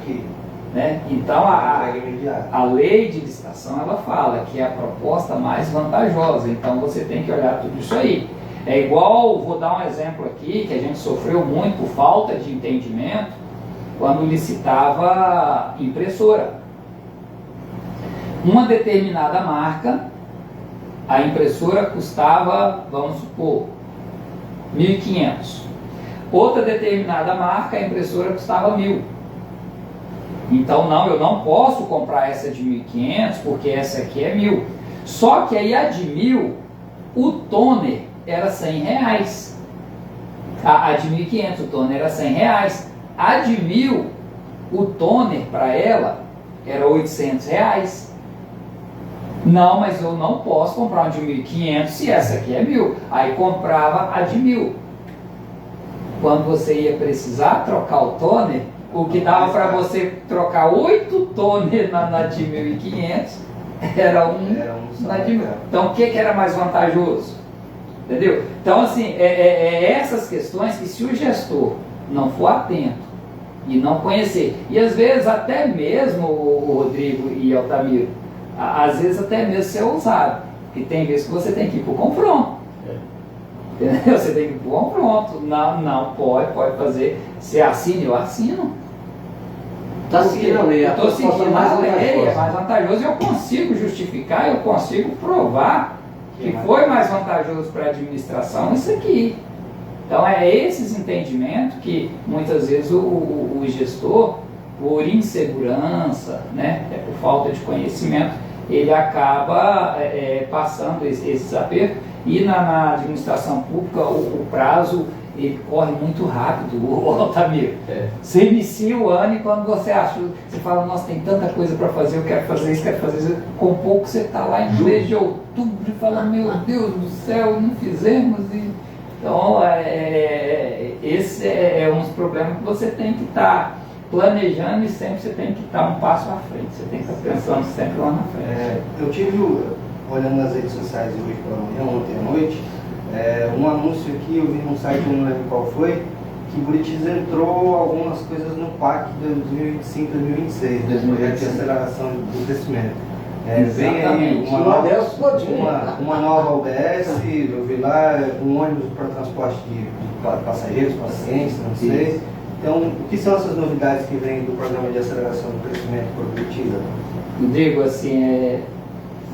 Né? Então a lei de licitação ela fala que é a proposta mais vantajosa, então você tem que olhar tudo isso aí. É igual, vou dar um exemplo aqui, que a gente sofreu muito por falta de entendimento quando licitava impressora. Uma determinada marca, a impressora custava, vamos supor, 1.500. Outra determinada marca, a impressora custava 1.000. Então não, eu não posso comprar essa de 1.500 porque essa aqui é 1.000. Só que aí a de 1.000, o toner era 100 reais. A de 1.500, o toner era 100 reais. A de 1.000, o toner para ela era 800 reais. Não, mas eu não posso comprar uma de 1.500 se essa aqui é 1.000. Aí comprava a de 1.000. Quando você ia precisar trocar o toner, o que dava para você trocar 8 toner na de 1.500 era um na de 1.000. Então o que era mais vantajoso? Entendeu? Então assim, essas questões que se o gestor não for atento e não conhecer, e às vezes até mesmo o Rodrigo e Altamiro, às vezes até mesmo ser ousado, porque tem vezes que você tem que ir para o confronto. Entendeu? Você tem que ir para o confronto. Não, pode fazer. Você assina, eu assino. Está seguindo a lei. Eu estou seguindo a lei, é mais vantajoso. Eu consigo justificar, eu consigo provar que foi mais vantajoso para a administração isso aqui. Então é esses entendimentos que muitas vezes o gestor, por insegurança, né, por falta de conhecimento, ele acaba passando esses apertos. E na administração pública o prazo ele corre muito rápido, Altamiro. Você inicia o ano e quando você acha, você fala, nossa, tem tanta coisa para fazer, eu quero fazer isso, quero fazer isso. Com pouco você está lá em mês de outubro e fala, meu Deus do céu, não fizemos. Então, esse é um dos problemas que você tem que estar planejando e sempre você tem que estar um passo à frente. Você tem que estar pensando sempre lá na frente. Eu tive, olhando nas redes sociais hoje pela manhã, ontem à noite, um anúncio aqui, eu vi num site, eu não lembro qual foi, que Buritis entrou algumas coisas no PAC de 2025-2026, projeto de aceleração do crescimento. Vem aí uma nova UBS, eu vi lá, um ônibus para transporte de passageiros, pacientes, não sei. Então, o que são essas novidades que vêm do programa de aceleração do crescimento por Buritis? Digo assim,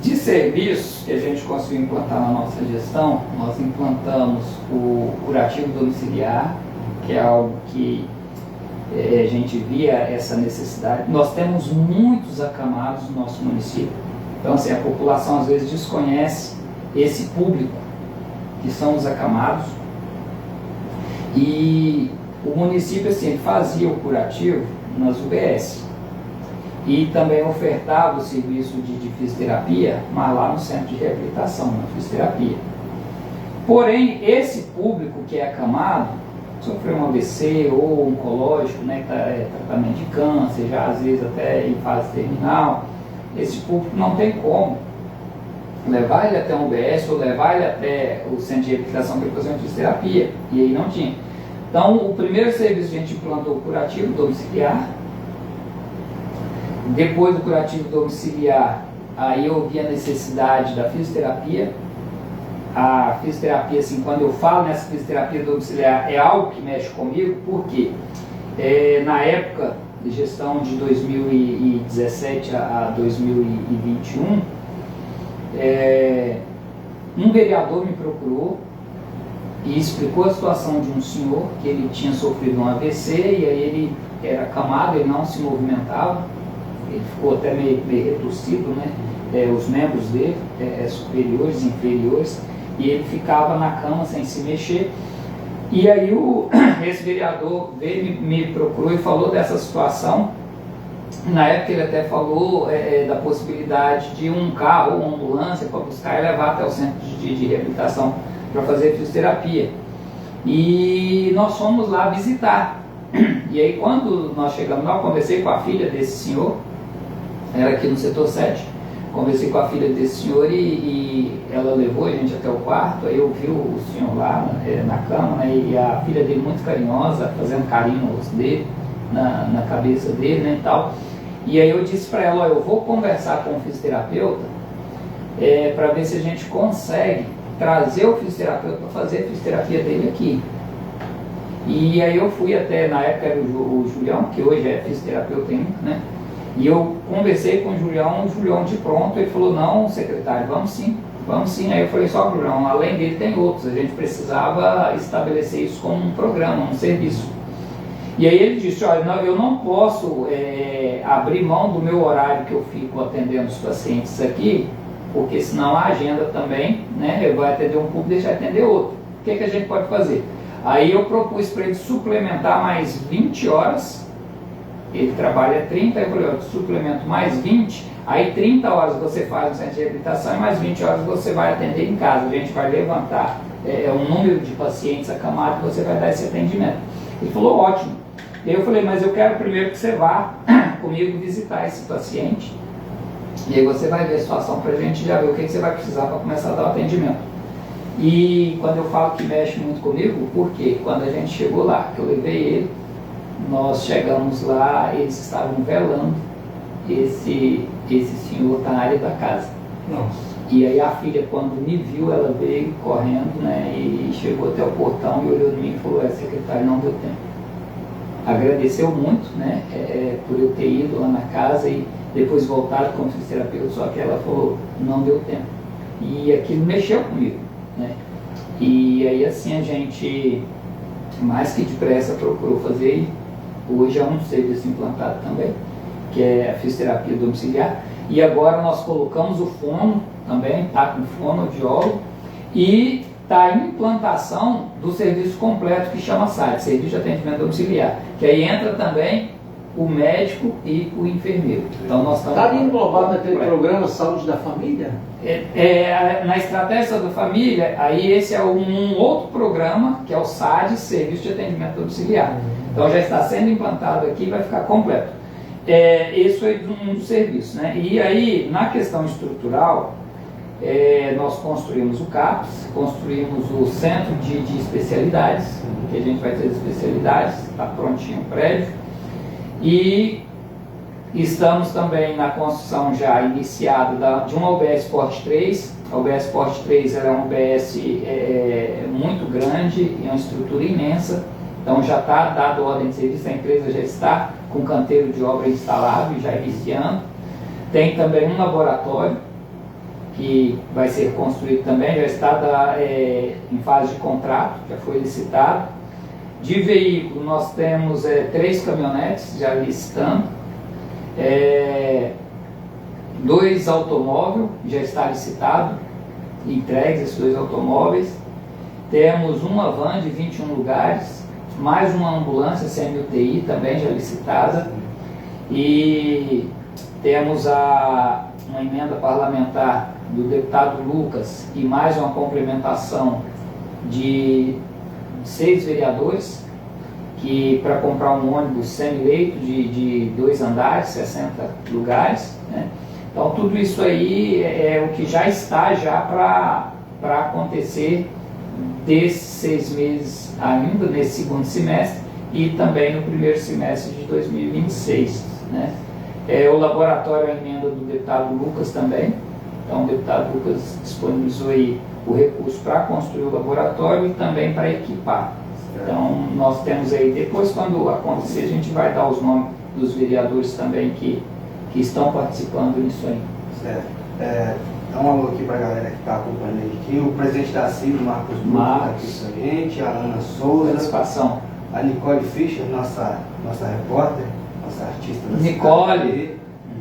de serviços que a gente conseguiu implantar na nossa gestão, nós implantamos o curativo domiciliar, que é algo que a gente via essa necessidade. Nós temos muitos acamados no nosso município, então assim, a população às vezes desconhece esse público, que são os acamados, e o município assim, fazia o curativo nas UBS. E também ofertava o serviço de fisioterapia, mas lá no centro de reabilitação, na fisioterapia. Porém, esse público que é acamado, sofreu um AVC ou oncológico, né, tratamento de câncer, já às vezes até em fase terminal, esse público não tem como levar ele até um UBS ou levar ele até o centro de reabilitação para fazer uma fisioterapia, e aí não tinha. Então, o primeiro serviço a gente implantou o curativo domiciliar. Depois do curativo domiciliar, aí eu vi a necessidade da fisioterapia. A fisioterapia, assim, quando eu falo nessa fisioterapia domiciliar, é algo que mexe comigo, porque na época de gestão de 2017 a 2021, um vereador me procurou e explicou a situação de um senhor que ele tinha sofrido um AVC e aí ele era acamado, ele não se movimentava, ele ficou até meio retorcido, né? Os membros dele, superiores e inferiores, e ele ficava na cama sem se mexer. E aí esse vereador veio, me procurou e falou dessa situação. Na época ele até falou da possibilidade de um carro ou uma ambulância para buscar e levar até o centro de reabilitação para fazer fisioterapia. E nós fomos lá visitar. E aí quando nós chegamos lá, eu conversei com a filha desse senhor, era aqui no setor 7, conversei com a filha desse senhor e ela levou a gente até o quarto. Aí eu vi o senhor lá na cama, né, e a filha dele muito carinhosa, fazendo carinho no rosto dele, na cabeça dele, né, e tal. E aí eu disse para ela, eu vou conversar com o fisioterapeuta para ver se a gente consegue trazer o fisioterapeuta para fazer a fisioterapia dele aqui. E aí eu fui até, na época era o Julião, que hoje é fisioterapeuta ainda, né? E eu conversei com o Julião de pronto, ele falou, não, secretário, vamos sim. Aí eu falei, só Julião, além dele tem outros, a gente precisava estabelecer isso como um programa, um serviço. E aí ele disse, olha, eu não posso abrir mão do meu horário que eu fico atendendo os pacientes aqui, porque senão a agenda também, né, vai atender um público e deixar de atender outro. O que a gente pode fazer? Aí eu propus para ele suplementar mais 20 horas, ele trabalha 30, eu falei, eu suplemento mais 20, aí 30 horas você faz no centro de reabilitação e mais 20 horas você vai atender em casa. A gente vai levantar um número de pacientes acamados e você vai dar esse atendimento. Ele falou, ótimo. E aí eu falei, mas eu quero primeiro que você vá comigo visitar esse paciente, e aí você vai ver a situação para a gente já ver o que você vai precisar para começar a dar o atendimento. E quando eu falo que mexe muito comigo, porque quando a gente chegou lá, que eu levei ele, nós chegamos lá, eles estavam velando esse senhor na área da casa. Nossa. E aí a filha, quando me viu, ela veio correndo, né, e chegou até o portão e olhou em mim e falou, secretário, não deu tempo. Agradeceu muito, né, por eu ter ido lá na casa e depois voltado como fisioterapeuta, só que ela falou, não deu tempo. E aquilo mexeu comigo, né? E aí assim a gente, mais que depressa, procurou fazer. Hoje é um serviço implantado também, que é a fisioterapia domiciliar. E agora nós colocamos o fono também, está com fonoaudiólogo, e está em implantação do serviço completo que chama SAD, Serviço de Atendimento Domiciliar, que aí entra também o médico e o enfermeiro. Então nós estamos... Está englobado naquele programa Saúde da Família? Na Estratégia da Família, aí esse é um outro programa, que é o SAD, Serviço de Atendimento Domiciliar. Então já está sendo implantado aqui e vai ficar completo. Esse foi um dos serviços, né? E aí, na questão estrutural, nós construímos o CAPS, construímos o Centro de Especialidades, que a gente vai ter especialidades, está prontinho o prédio. E estamos também na construção já iniciada de uma UBS Porte 3. A UBS Porte 3 é uma UBS muito grande, é uma estrutura imensa. Então já está dado ordem de serviço, a empresa já está com canteiro de obra instalado e já iniciando. Tem também um laboratório que vai ser construído também, já está em fase de contrato, já foi licitado. De veículo nós temos 3 caminhonetes já licitando, 2 automóveis já está licitado, entregues esses 2 automóveis. Temos uma van de 21 lugares, mais uma ambulância semi-UTI também já licitada, e temos uma emenda parlamentar do deputado Lucas e mais uma complementação de 6 vereadores que para comprar um ônibus semi-leito de 2 andares, 60 lugares, né? Então tudo isso aí é o que já está para acontecer desses 6 meses ainda, nesse segundo semestre e também no primeiro semestre de 2026, né? O laboratório, a emenda do deputado Lucas também. Então o deputado Lucas disponibilizou aí o recurso para construir o laboratório e também para equipar. Então nós temos aí, depois quando acontecer, a gente vai dar os nomes dos vereadores também que estão participando nisso aí. Certo. Dá um alô aqui para a galera que está acompanhando a gente aqui. O presidente da CIB, Marcos Bruno, está aqui com a gente, a Ana Souza, Satisfação. a Nicole Fischer, nossa repórter, nossa artista da Nicole.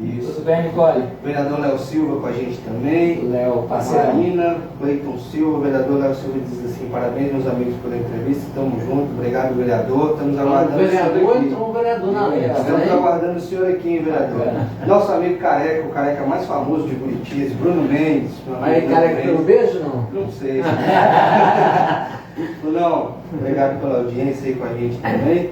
Isso. Tudo bem, Nicole? O vereador Léo Silva com a gente também. Léo, parceiro. Marina, Cleiton Silva, o vereador Léo Silva diz assim: parabéns, meus amigos, pela entrevista, estamos juntos, obrigado, vereador. Estamos aguardando O vereador o senhor aqui. entrou um vereador na lista. Estamos aguardando o senhor aqui, hein, vereador. Nosso amigo careca, o careca mais famoso de Buriti, Bruno Mendes. Aí, careca pelo beijo, não? Não sei. Não, obrigado pela audiência aí com a gente também.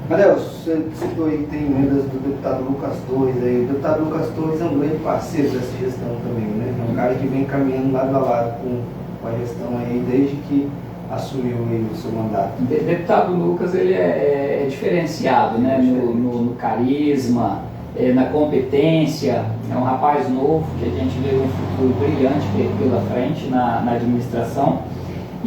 Manel, você citou aí que tem emendas do deputado Lucas Torres aí. O deputado Lucas Torres é um grande parceiro dessa gestão também, né? É um cara que vem caminhando lado a lado com a gestão aí desde que assumiu aí o seu mandato. O deputado Lucas, ele é diferenciado, né? No carisma, na competência. É um rapaz novo que a gente vê um futuro brilhante pela frente na administração.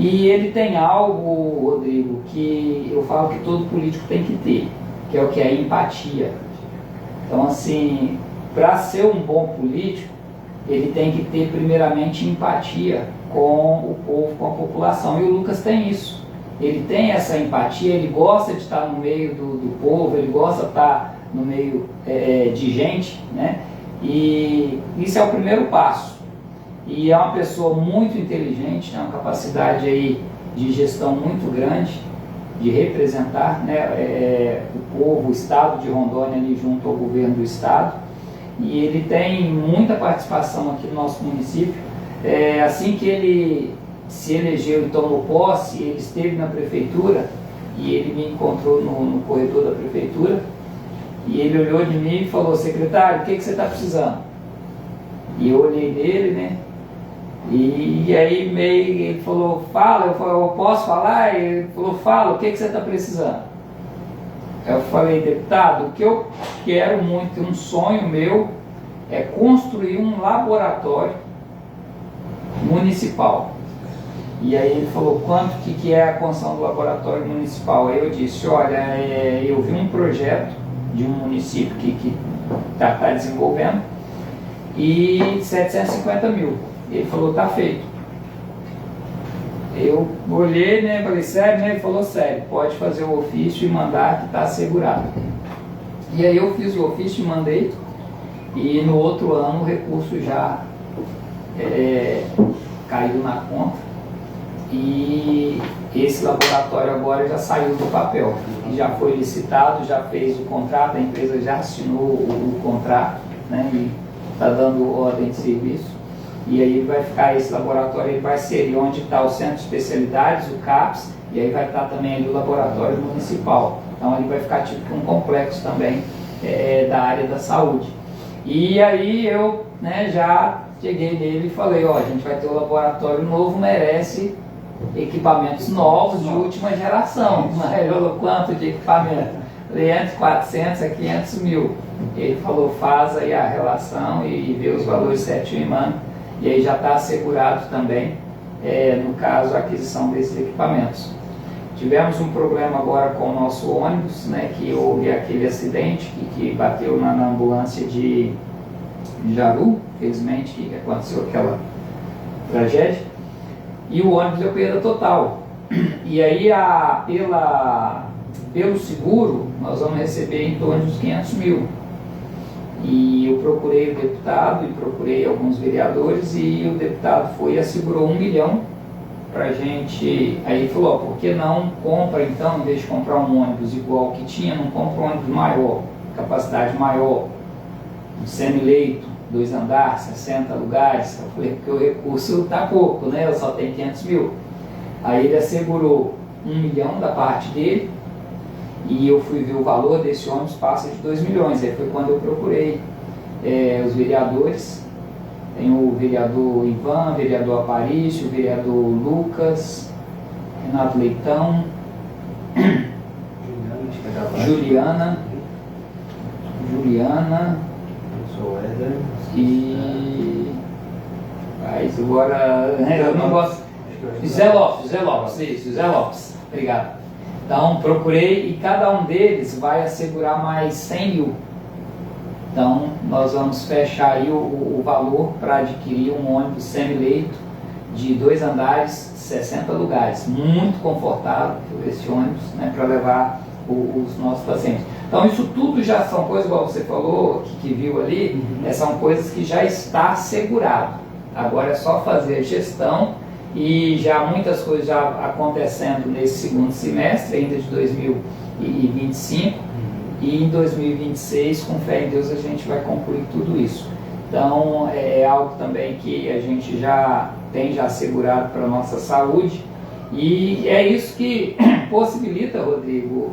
E ele tem algo, Rodrigo, que eu falo que todo político tem que ter, que é o que é empatia. Então, assim, para ser um bom político, ele tem que ter primeiramente empatia com o povo, com a população. E o Lucas tem isso. Ele tem essa empatia, ele gosta de estar no meio do povo, ele gosta de estar no meio de gente, né? E isso é o primeiro passo. E é uma pessoa muito inteligente, tem uma capacidade aí de gestão muito grande, de representar, né, o povo, o estado de Rondônia ali junto ao governo do estado. E ele tem muita participação aqui no nosso município. Assim que ele se elegeu e tomou posse, ele esteve na prefeitura e ele me encontrou no corredor da prefeitura e ele olhou de mim e falou: secretário, o que você está precisando? E eu olhei nele, né? E aí ele falou: fala. Eu falei: eu posso falar? Ele falou: fala, o que você está precisando? Eu falei: deputado, o que eu quero muito, um sonho meu, é construir um laboratório municipal. E aí ele falou: quanto que é a construção do laboratório municipal? Aí eu disse: olha, eu vi um projeto de um município que está desenvolvendo e 750 mil. Ele falou: tá feito. Eu olhei, né, falei: sério, né? Ele falou: sério, pode fazer o ofício e mandar que está assegurado. E aí eu fiz o ofício e mandei, e no outro ano o recurso já caiu na conta, e esse laboratório agora já saiu do papel, já foi licitado, já fez o contrato, a empresa já assinou o contrato, né, e está dando ordem de serviço. E aí vai ficar esse laboratório, ele vai ser onde está o Centro de Especialidades, o CAPS, e aí vai estar também ali o laboratório municipal. Então ele vai ficar tipo um complexo também da área da saúde. E aí eu, né, já cheguei nele e falei: ó, a gente vai ter um laboratório novo, merece equipamentos novos de última geração. Ele falou: quanto de equipamento? Falei: entre 400 a 500 mil. Ele falou: faz aí a relação e vê os valores certinho e manda. E aí já está assegurado também, no caso, a aquisição desses equipamentos. Tivemos um problema agora com o nosso ônibus, né, que houve aquele acidente que bateu na ambulância de Jaru, felizmente, que aconteceu aquela tragédia, e o ônibus deu perda total. E aí, pelo seguro, nós vamos receber em torno dos 500 mil. E eu procurei o deputado e procurei alguns vereadores, e o deputado foi e assegurou 1 milhão para a gente. Aí ele falou: por que não compra então, em vez de comprar um ônibus igual que tinha, não compra um ônibus maior, capacidade maior, um semileito, 2 andares, 60 lugares. Eu falei: porque o recurso está pouco, né? Eu só tenho 500 mil. Aí ele assegurou 1 milhão da parte dele, e eu fui ver o valor desse ônibus, passa de 2 milhões. Aí foi quando eu procurei os vereadores. Tem o vereador Ivan, o vereador Aparício, o vereador Lucas, Renato Leitão, Juliana, e mas agora eu não gosto. Zé Lopes, isso, Zé Lopes, obrigado. Então procurei, e cada um deles vai assegurar mais 100 mil. Então, nós vamos fechar aí o valor para adquirir um ônibus semi-leito de 2 andares, 60 lugares. Muito confortável esse ônibus, né, para levar os nossos pacientes. Então, isso tudo já são coisas, igual você falou, que viu ali, são coisas que já está assegurado. Agora é só fazer a gestão e já muitas coisas já acontecendo nesse segundo semestre, ainda de 2025, e em 2026, com fé em Deus, a gente vai concluir tudo isso. Então, é algo também que a gente já tem assegurado para a nossa saúde, e é isso que possibilita, Rodrigo,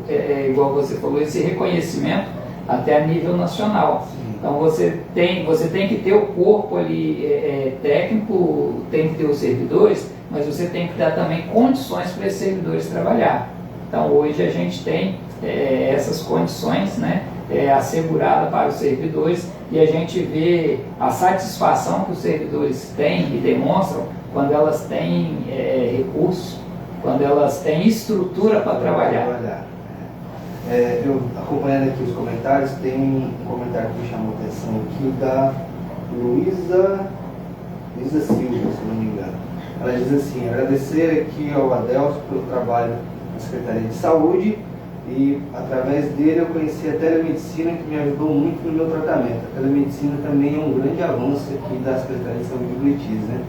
igual você falou, esse reconhecimento até a nível nacional. Então você tem que ter o corpo ali técnico, tem que ter os servidores, mas você tem que dar também condições para esses servidores trabalhar. Então hoje a gente tem essas condições, né, asseguradas para os servidores, e a gente vê a satisfação que os servidores têm e demonstram quando elas têm recursos, quando elas têm estrutura para trabalhar. Eu acompanhando aqui os comentários, tem um comentário que me chamou a atenção aqui da Luísa Silva, se não me engano. Ela diz assim: agradecer aqui ao Adelso pelo trabalho na Secretaria de Saúde, e através dele eu conheci a telemedicina, que me ajudou muito no meu tratamento. A telemedicina também é um grande avanço aqui da Secretaria de Saúde de Buritis, né?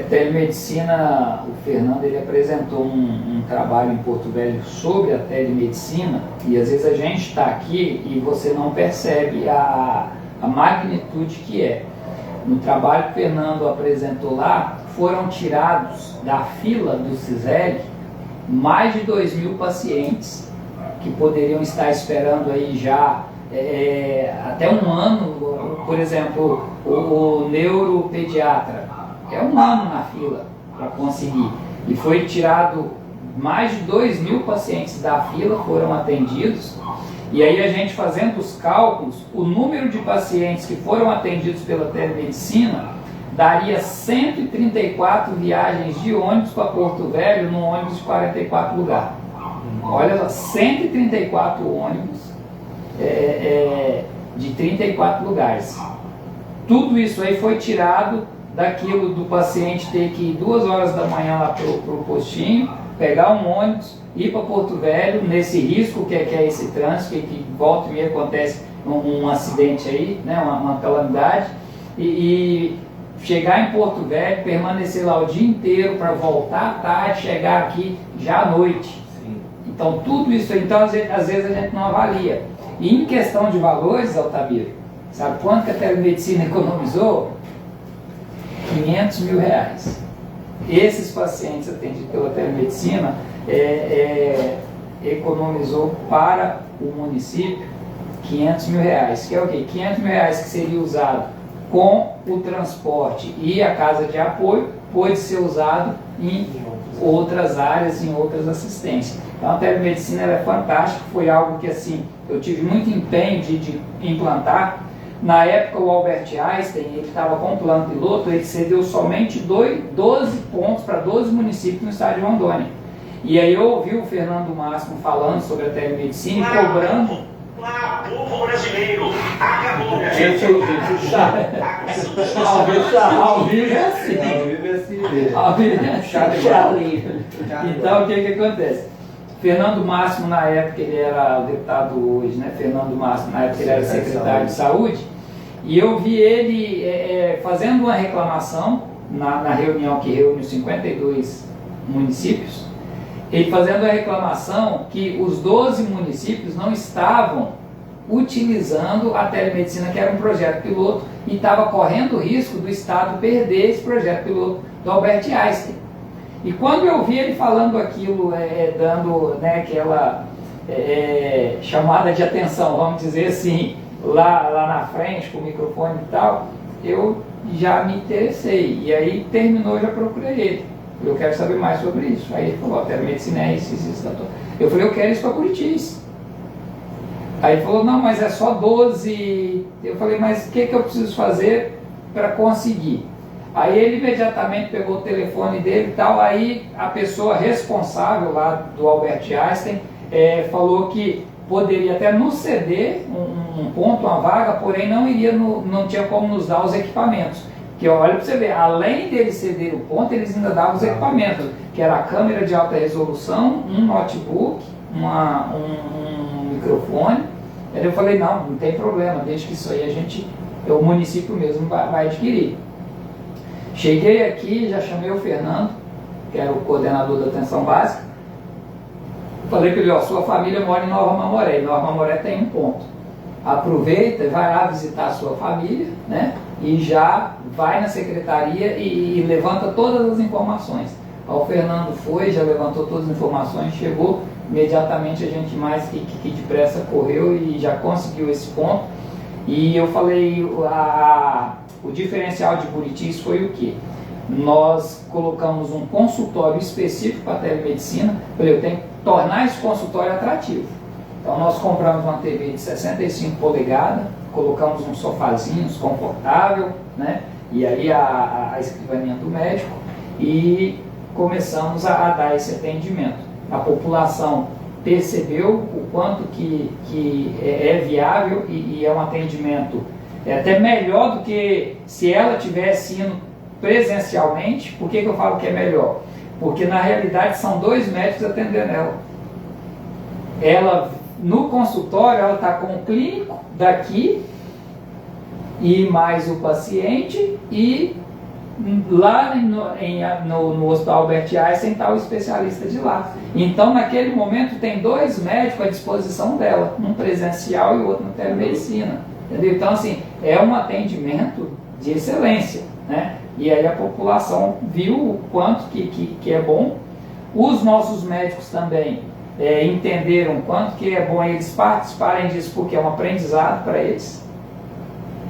Telemedicina, o Fernando ele apresentou um trabalho em Porto Velho sobre a telemedicina, e às vezes a gente está aqui e você não percebe a magnitude que é. No trabalho que o Fernando apresentou lá, foram tirados da fila do CISEG mais de 2.000 pacientes que poderiam estar esperando aí já até um ano. Por exemplo, o neuropediatra é um ano na fila para conseguir, e foi tirado mais de 2.000 pacientes da fila, foram atendidos, e aí a gente fazendo os cálculos, o número de pacientes que foram atendidos pela telemedicina daria 134 viagens de ônibus para Porto Velho, num ônibus de 44 lugares. Olha só, 134 ônibus de 34 lugares. Tudo isso aí foi tirado daquilo do paciente ter que ir 2 horas da manhã lá para o postinho, pegar um ônibus, ir para Porto Velho, nesse risco que é esse trânsito, que volta e meia acontece um acidente aí, né, uma calamidade, e chegar em Porto Velho, permanecer lá o dia inteiro para voltar à tarde, chegar aqui já à noite. Sim. Então tudo isso aí, então, às vezes a gente não avalia. E em questão de valores, Altamiro, sabe quanto que a telemedicina economizou? R$500 mil. Esses pacientes atendidos pela telemedicina economizou para o município R$500 mil, que é o quê? R$500 mil que seria usado com o transporte e a casa de apoio, pode ser usado em outras áreas, em outras assistências. Então a telemedicina é fantástica, foi algo que assim, eu tive muito empenho de implantar. Na época o Albert Einstein, ele estava com um plano piloto, ele cedeu somente 12 pontos para 12 municípios no estado de Rondônia. E aí eu ouvi o Fernando Máximo falando sobre a telemedicina e cobrando. Povo brasileiro, acabou, minha gente. Ao vivo é assim. Ao vivo é assim. Então o que acontece? Fernando Máximo, na época, ele era o deputado hoje, né? Fernando Máximo, na época, ele era secretário de saúde, e eu vi ele fazendo uma reclamação na reunião que reúne os 52 municípios, ele fazendo a reclamação que os 12 municípios não estavam utilizando a telemedicina, que era um projeto piloto, e estava correndo o risco do Estado perder esse projeto piloto do Albert Einstein. E quando eu vi ele falando aquilo, dando, né, aquela chamada de atenção, vamos dizer assim, lá na frente, com o microfone e tal, eu já me interessei. E aí terminou, eu já procurei ele. Eu quero saber mais sobre isso. Aí ele falou: a telemedicina é isso. Eu falei: eu quero isso para Buritis. Aí ele falou: não, mas é só 12. Eu falei: mas o que eu preciso fazer para conseguir? Aí ele imediatamente pegou o telefone dele e tal, aí a pessoa responsável lá do Albert Einstein falou que poderia até nos ceder um ponto, uma vaga, porém não tinha como nos dar os equipamentos. Que olha para você ver, além deles ceder o ponto, eles ainda davam os equipamentos, que era a câmera de alta resolução, um notebook, um microfone. Aí eu falei, não tem problema, deixa que isso aí o município mesmo vai adquirir. Cheguei aqui, já chamei o Fernando, que era o coordenador da atenção básica. Falei para ele, sua família mora em Nova Mamoré, e Nova Mamoré tem um ponto. Aproveita, vai lá visitar a sua família, né? E já vai na secretaria e levanta todas as informações. O Fernando foi, já levantou todas as informações, chegou, imediatamente a gente mais que depressa correu e já conseguiu esse ponto. E eu falei, o diferencial de Buritis foi o quê? Nós colocamos um consultório específico para a telemedicina. Eu tenho que tornar esse consultório atrativo. Então nós compramos uma TV de 65 polegadas, colocamos um sofazinho confortável, né? E aí a escrivaninha do médico, e começamos a dar esse atendimento. A população percebeu o quanto que é viável e é um atendimento até melhor do que se ela tivesse indo presencialmente. Por que eu falo que é melhor? Porque na realidade são 2 médicos atendendo ela. Ela no consultório ela está com o clínico daqui e mais o paciente, e lá no Hospital Albert Einstein está o especialista de lá. Então naquele momento tem 2 médicos à disposição dela, um presencial e o outro na telemedicina. Entendeu? Então assim, é um atendimento de excelência, né? E aí a população viu o quanto que é bom. Os nossos médicos também entenderam o quanto que é bom eles participarem disso, porque é um aprendizado para eles.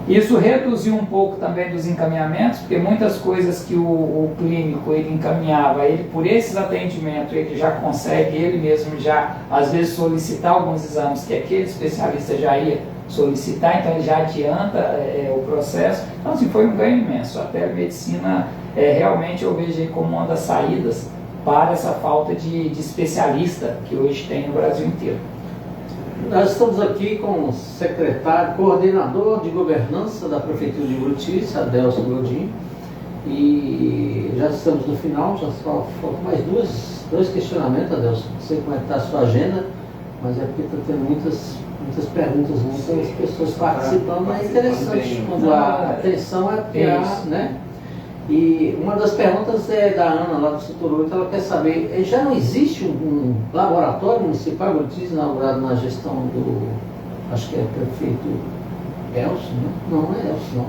Isso reduziu um pouco também dos encaminhamentos, porque muitas coisas que o clínico ele encaminhava, ele por esses atendimentos ele já consegue, ele mesmo já às vezes solicitar alguns exames que aquele especialista já ia solicitar, então ele já adianta o processo. Então assim, foi um ganho imenso. A telemedicina realmente eu vejo aí como uma das saídas para essa falta de especialista que hoje tem no Brasil inteiro. Nós estamos aqui com o secretário, coordenador de governança da Prefeitura de Buritis, Adelson Godinho, e já estamos no final, já só faltam mais dois questionamentos, Adelson. Não sei como é que está a sua agenda, mas é porque está tendo muitas perguntas, muitas pessoas participando, é interessante quando a atenção é né? E uma das perguntas é da Ana, lá do setor 8, ela quer saber, já não existe um laboratório municipal, Buritis, inaugurado na gestão do, acho que é prefeito Elcio, né? Não é Elcio, não.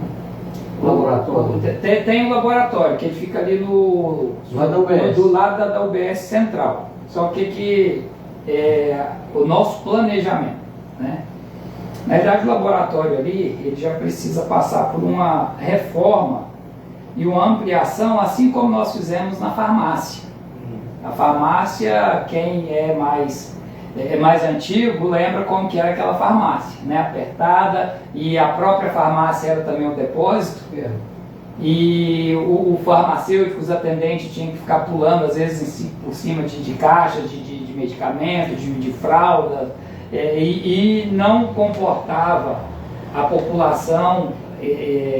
O laboratório. Tem um laboratório, que ele fica ali do lado da UBS Central. Só que é o nosso planejamento, né? Na verdade, o laboratório ali, ele já precisa passar por uma reforma e uma ampliação, assim como nós fizemos na farmácia. A farmácia, quem é mais antigo, lembra como que era aquela farmácia, né? Apertada, e a própria farmácia era também um depósito, e o farmacêutico, os atendentes tinham que ficar pulando, às vezes por cima de caixas de medicamentos, de fralda, e não comportava a população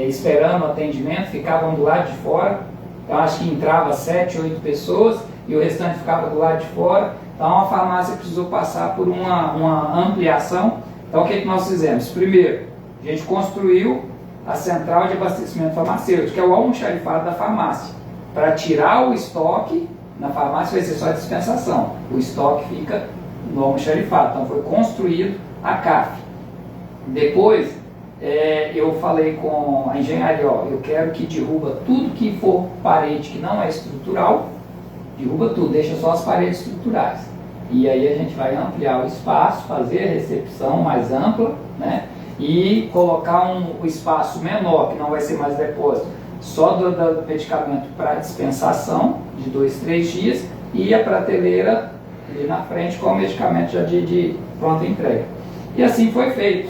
esperando o atendimento, ficavam do lado de fora. Então acho que entrava 7, 8 pessoas e o restante ficava do lado de fora. Então a farmácia precisou passar por uma ampliação. Então o que nós fizemos? Primeiro, a gente construiu a central de abastecimento farmacêutico, que é o almoxarifado da farmácia. Para tirar o estoque, na farmácia vai ser só a dispensação. O estoque fica no almoxarifado. Então foi construído a CAF. Depois, eu falei com a engenharia, eu quero que derruba tudo que for parede que não é estrutural, derruba tudo, deixa só as paredes estruturais. E aí a gente vai ampliar o espaço, fazer a recepção mais ampla, né? E colocar o espaço menor, que não vai ser mais depósito, só do medicamento para dispensação, de 2, 3 dias, e a prateleira ali na frente com o medicamento já de pronta entrega. E assim foi feito.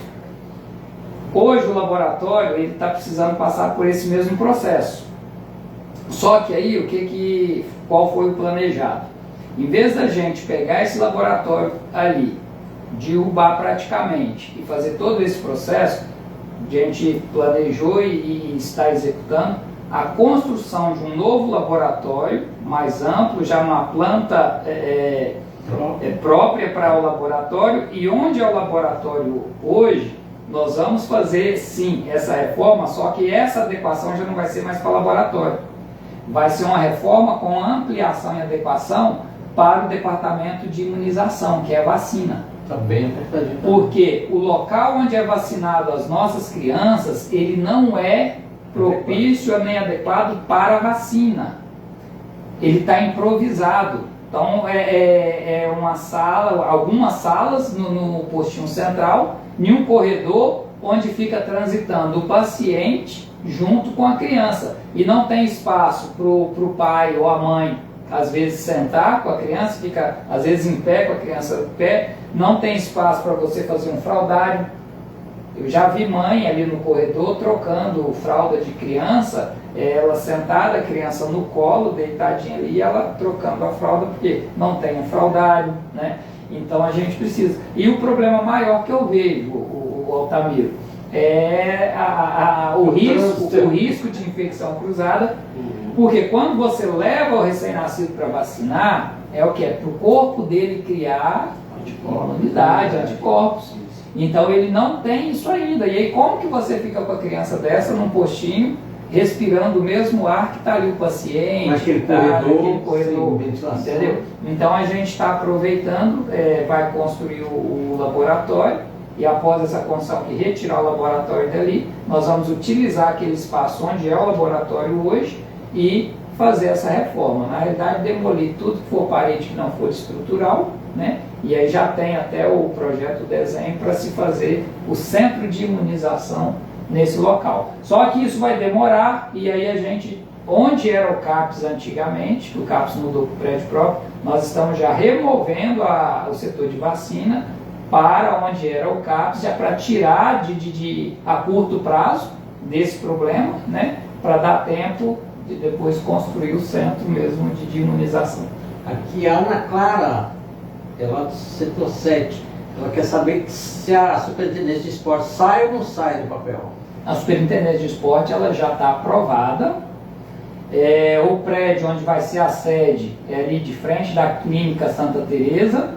Hoje o laboratório ele está precisando passar por esse mesmo processo. Só que aí qual foi o planejado? Em vez da gente pegar esse laboratório ali derrubar praticamente e fazer todo esse processo, a gente planejou e está executando a construção de um novo laboratório mais amplo, já numa planta própria para o laboratório, e onde é o laboratório hoje, nós vamos fazer sim essa reforma, só que essa adequação já não vai ser mais para laboratório, vai ser uma reforma com ampliação e adequação para o departamento de imunização, que é a vacina. Também. Porque o local onde é vacinado as nossas crianças, ele não é propício nem adequado para a vacina. Ele está improvisado. Então é uma sala, algumas salas no postinho central, em um corredor onde fica transitando o paciente junto com a criança. E não tem espaço para o pai ou a mãe, às vezes, sentar com a criança, fica às vezes em pé com a criança em pé, não tem espaço para você fazer um fraldário. Eu já vi mãe ali no corredor trocando fralda de criança, ela sentada, a criança no colo, deitadinha ali, e ela trocando a fralda, porque não tem um fraldário, né? Então a gente precisa. E o problema maior que eu vejo, o Altamiro, é o risco de infecção cruzada, porque quando você leva o recém-nascido para vacinar, é o que? É para o corpo dele criar imunidade, anticorpos. Então ele não tem isso ainda. E aí como que você fica com a criança dessa num postinho, respirando o mesmo ar que está ali o paciente, naquele corredor, entendeu? Então a gente está aproveitando, vai construir o laboratório, e após essa construção que retirar o laboratório dali, nós vamos utilizar aquele espaço onde é o laboratório hoje e fazer essa reforma. Na realidade, demolir tudo que for parede que não for estrutural, né? E aí já tem até o projeto, o desenho para se fazer o centro de imunização nesse local. Só que isso vai demorar, e aí a gente, onde era o CAPS antigamente, que o CAPS mudou para o prédio próprio, nós estamos já removendo o setor de vacina para onde era o CAPS, já para tirar a curto prazo desse problema, né? Para dar tempo de depois construir o centro mesmo de imunização. Aqui a Ana Clara, ela do setor 7, ela quer saber se a superintendência de esporte sai ou não sai do papel. A superintendência de esporte ela já está aprovada. O prédio onde vai ser a sede é ali de frente da Clínica Santa Teresa.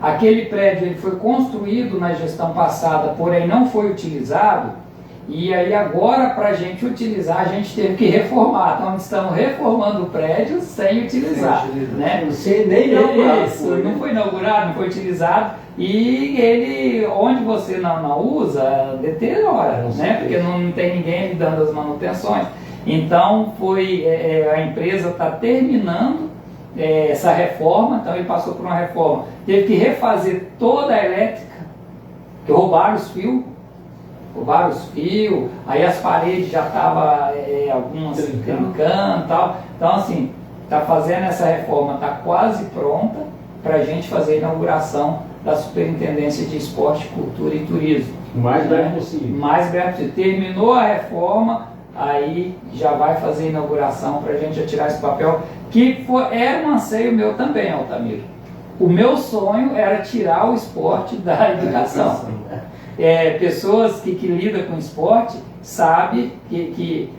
Aquele prédio ele foi construído na gestão passada, porém não foi utilizado. E aí agora, para a gente utilizar, a gente teve que reformar. Então estamos reformando o prédio sem utilizar. Né? Você nem inaugurado. Isso, não foi inaugurado, não foi utilizado. E ele, onde você não usa, deteriora, né? Porque não tem ninguém dando as manutenções. Então a empresa está terminando essa reforma, então ele passou por uma reforma. Teve que refazer toda a elétrica, que roubaram os fios, aí as paredes já estavam algumas trincando e tal. Então assim, está fazendo essa reforma, está quase pronta para a gente fazer a inauguração da Superintendência de Esporte, Cultura e Turismo. O mais breve possível. Mais breve possível. Terminou a reforma, aí já vai fazer a inauguração para a gente já tirar esse papel, que era um anseio meu também, Altamiro. O meu sonho era tirar o esporte da educação. Pessoas que lidam com esporte sabem que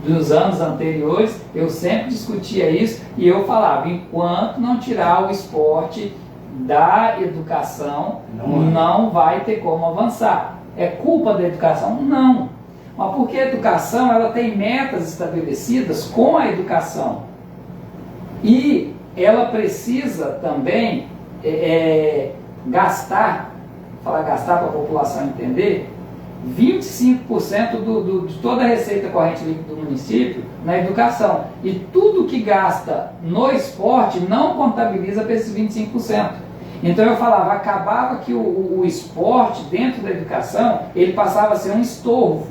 dos anos anteriores eu sempre discutia isso e eu falava, enquanto não tirar o esporte da educação, não vai ter como avançar. É culpa da educação? Não. Mas porque a educação ela tem metas estabelecidas com a educação. E ela precisa também gastar para a população entender, 25% de toda a receita corrente líquida do município na educação. E tudo que gasta no esporte não contabiliza para esses 25%. Então eu falava, acabava que o esporte dentro da educação, ele passava a ser um estorvo.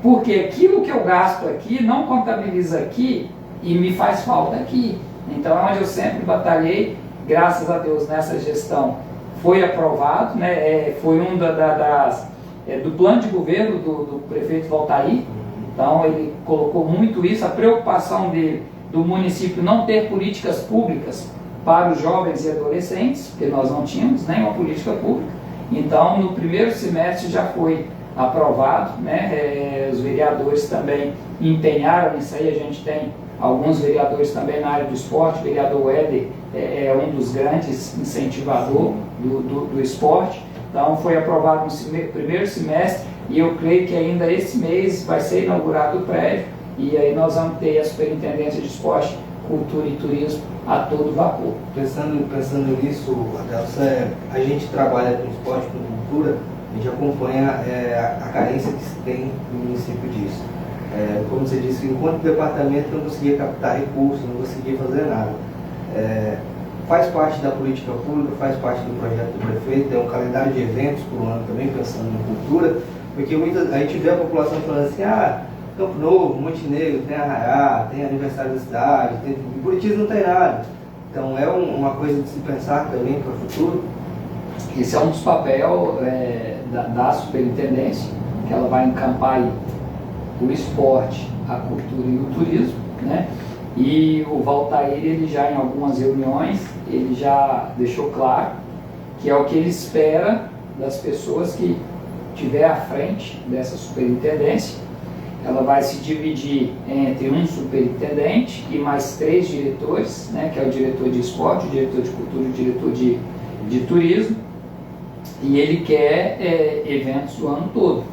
Porque aquilo que eu gasto aqui não contabiliza aqui e me faz falta aqui. Então é onde eu sempre batalhei, graças a Deus nessa gestão foi aprovado, né? Foi um do plano de governo do prefeito Valtair. Então ele colocou muito isso, a preocupação dele, do município não ter políticas públicas para os jovens e adolescentes, porque nós não tínhamos nenhuma política pública. Então, no primeiro semestre já foi aprovado, né? Os vereadores também empenharam nisso aí. A gente tem alguns vereadores também na área do esporte. O vereador Éder é um dos grandes incentivadores do esporte. Então, foi aprovado no primeiro semestre e eu creio que ainda esse mês vai ser inaugurado o prédio e aí nós vamos ter a Superintendência de Esporte, Cultura e Turismo a todo vapor. Pensando nisso, Adelson, a gente trabalha com esporte, com cultura, a gente acompanha a carência que se tem no município disso. Como você disse, enquanto departamento não conseguia captar recursos, não conseguia fazer nada. Faz parte da política pública, faz parte do projeto do prefeito, é um calendário de eventos por ano também, pensando na cultura, porque a gente vê a população falando assim, Campo Novo, Montenegro, tem Arraiá, tem aniversário da cidade, em Buritis não tem nada. Então é uma coisa de se pensar também para o futuro. Esse é um dos papéis da superintendência, que ela vai encampar aí o esporte, a cultura e o turismo, né? E o Valtair, ele já em algumas reuniões, ele já deixou claro que é o que ele espera das pessoas que estiver à frente dessa superintendência. Ela vai se dividir entre um superintendente e mais 3 diretores, né, que é o diretor de esporte, o diretor de cultura e o diretor de turismo, e ele quer eventos o ano todo.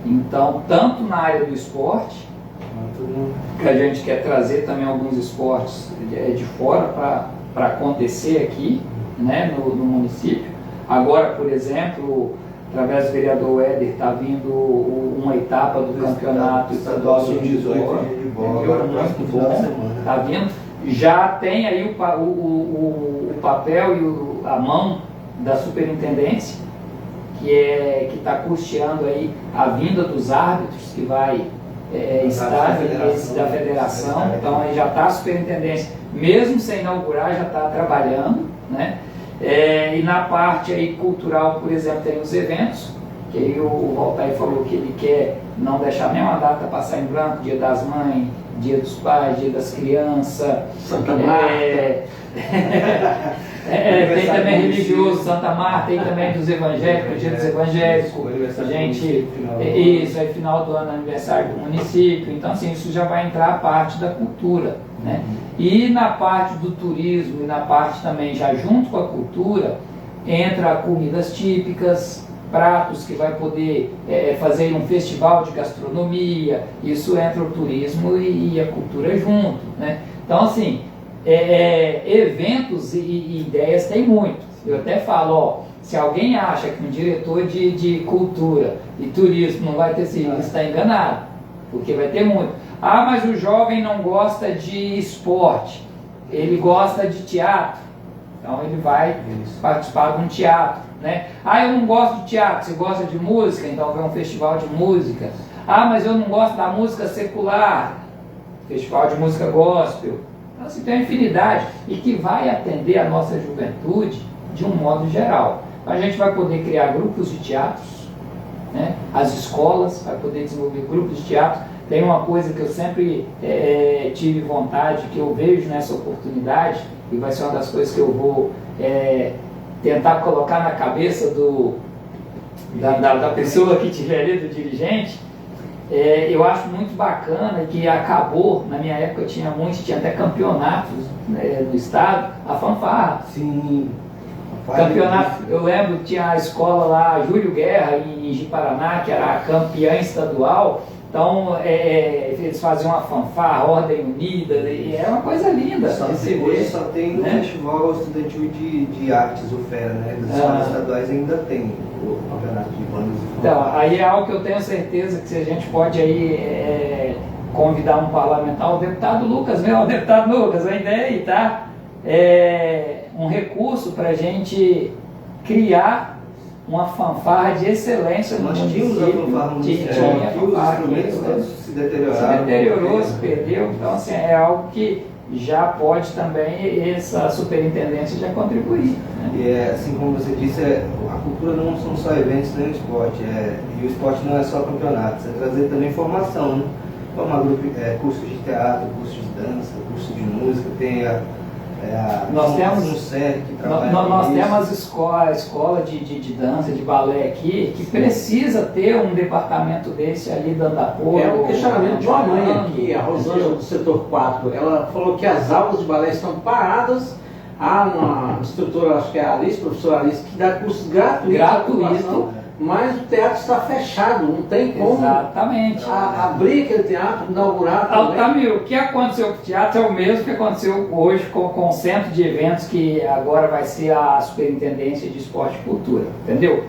Então, tanto na área do esporte, que a gente quer trazer também alguns esportes de fora para acontecer aqui, né, no município. Agora, por exemplo, através do vereador Éder, está vindo uma etapa do campeonato estadual de 18 de bola, muito bom, está vindo. Já tem aí o papel e a mão da superintendência, que está custeando aí a vinda dos árbitros, que vai estar da federação. Então aí já está a superintendência, mesmo sem inaugurar, já está trabalhando, né? E na parte aí cultural, por exemplo, tem os eventos, que aí o Valtair falou que ele quer não deixar nenhuma data passar em branco, Dia das Mães, Dia dos Pais, Dia das Crianças, Santa Marta. Tem também religioso, Santa Marta, tem também dos evangélicos, Dia dos Evangélicos, isso, aí final do ano, aniversário do município. Então assim, isso já vai entrar a parte da cultura, né? E na parte do turismo e na parte também, já junto com a cultura, entra comidas típicas, pratos que vai poder fazer um festival de gastronomia, isso entra o turismo e a cultura junto, né? Então assim, eventos e ideias tem muito. Eu até falo, se alguém acha que um diretor de cultura e turismo não vai ter serviço, está enganado, porque vai ter muito. Mas o jovem não gosta de esporte, ele gosta de teatro, então ele vai participar de um teatro, né? Eu não gosto de teatro, você gosta de música, então vai um festival de música. Mas eu não gosto da música secular, festival de música gospel. Então assim, tem uma infinidade e que vai atender a nossa juventude de um modo geral. Então, a gente vai poder criar grupos de teatros, né? As escolas vai poder desenvolver grupos de teatro. Tem uma coisa que eu sempre tive vontade, que eu vejo nessa oportunidade, e vai ser uma das coisas que eu vou tentar colocar na cabeça da pessoa que tiver ali, do dirigente. Eu acho muito bacana que acabou, na minha época tinha até campeonatos, né, no estado, a fanfarra. Sim. Campeonato, eu lembro, tinha a escola lá, Júlio Guerra, em Ji-Paraná, que era a campeã estadual. Então, eles faziam uma fanfarra, Ordem Unida, e era uma coisa linda. Hoje só tem o Festival Estudantil de Artes, o FERA, né? Das escolas estaduais ainda tem o campeonato de bandas. Então, aí é algo que eu tenho certeza que se a gente pode aí convidar um parlamentar, o deputado Lucas, o deputado Lucas, a ideia aí, tá? Um recurso para a gente criar uma fanfarra de excelência no município. Nós tínhamos a fanfarra municipal, os instrumentos se deterioraram. Se deteriorou, se perdeu. Então, assim, é algo que já pode também essa superintendência já contribuir, né? E assim como você disse, a cultura não são só eventos nem o esporte, e o esporte não é só campeonato, é trazer também formação, né? Formar curso de teatro, curso de dança, curso de música, tem a Nós temos um SER que trabalha nós com temos isso. a escola de dança, de balé aqui, que precisa ter um departamento desse ali dando apoio. É o questionamento de uma mãe ajudando, aqui, a Rosângela do setor 4. Ela falou que as aulas de balé estão paradas. Há uma instrutora, acho que é a Alice, professora Alice, que dá cursos gratuitos à população, mas o teatro está fechado, não tem como Exatamente. abrir aquele teatro, inaugurar também. Altamiro, o que aconteceu com o teatro é o mesmo que aconteceu hoje com o centro de eventos, que agora vai ser a Superintendência de Esporte e Cultura, entendeu?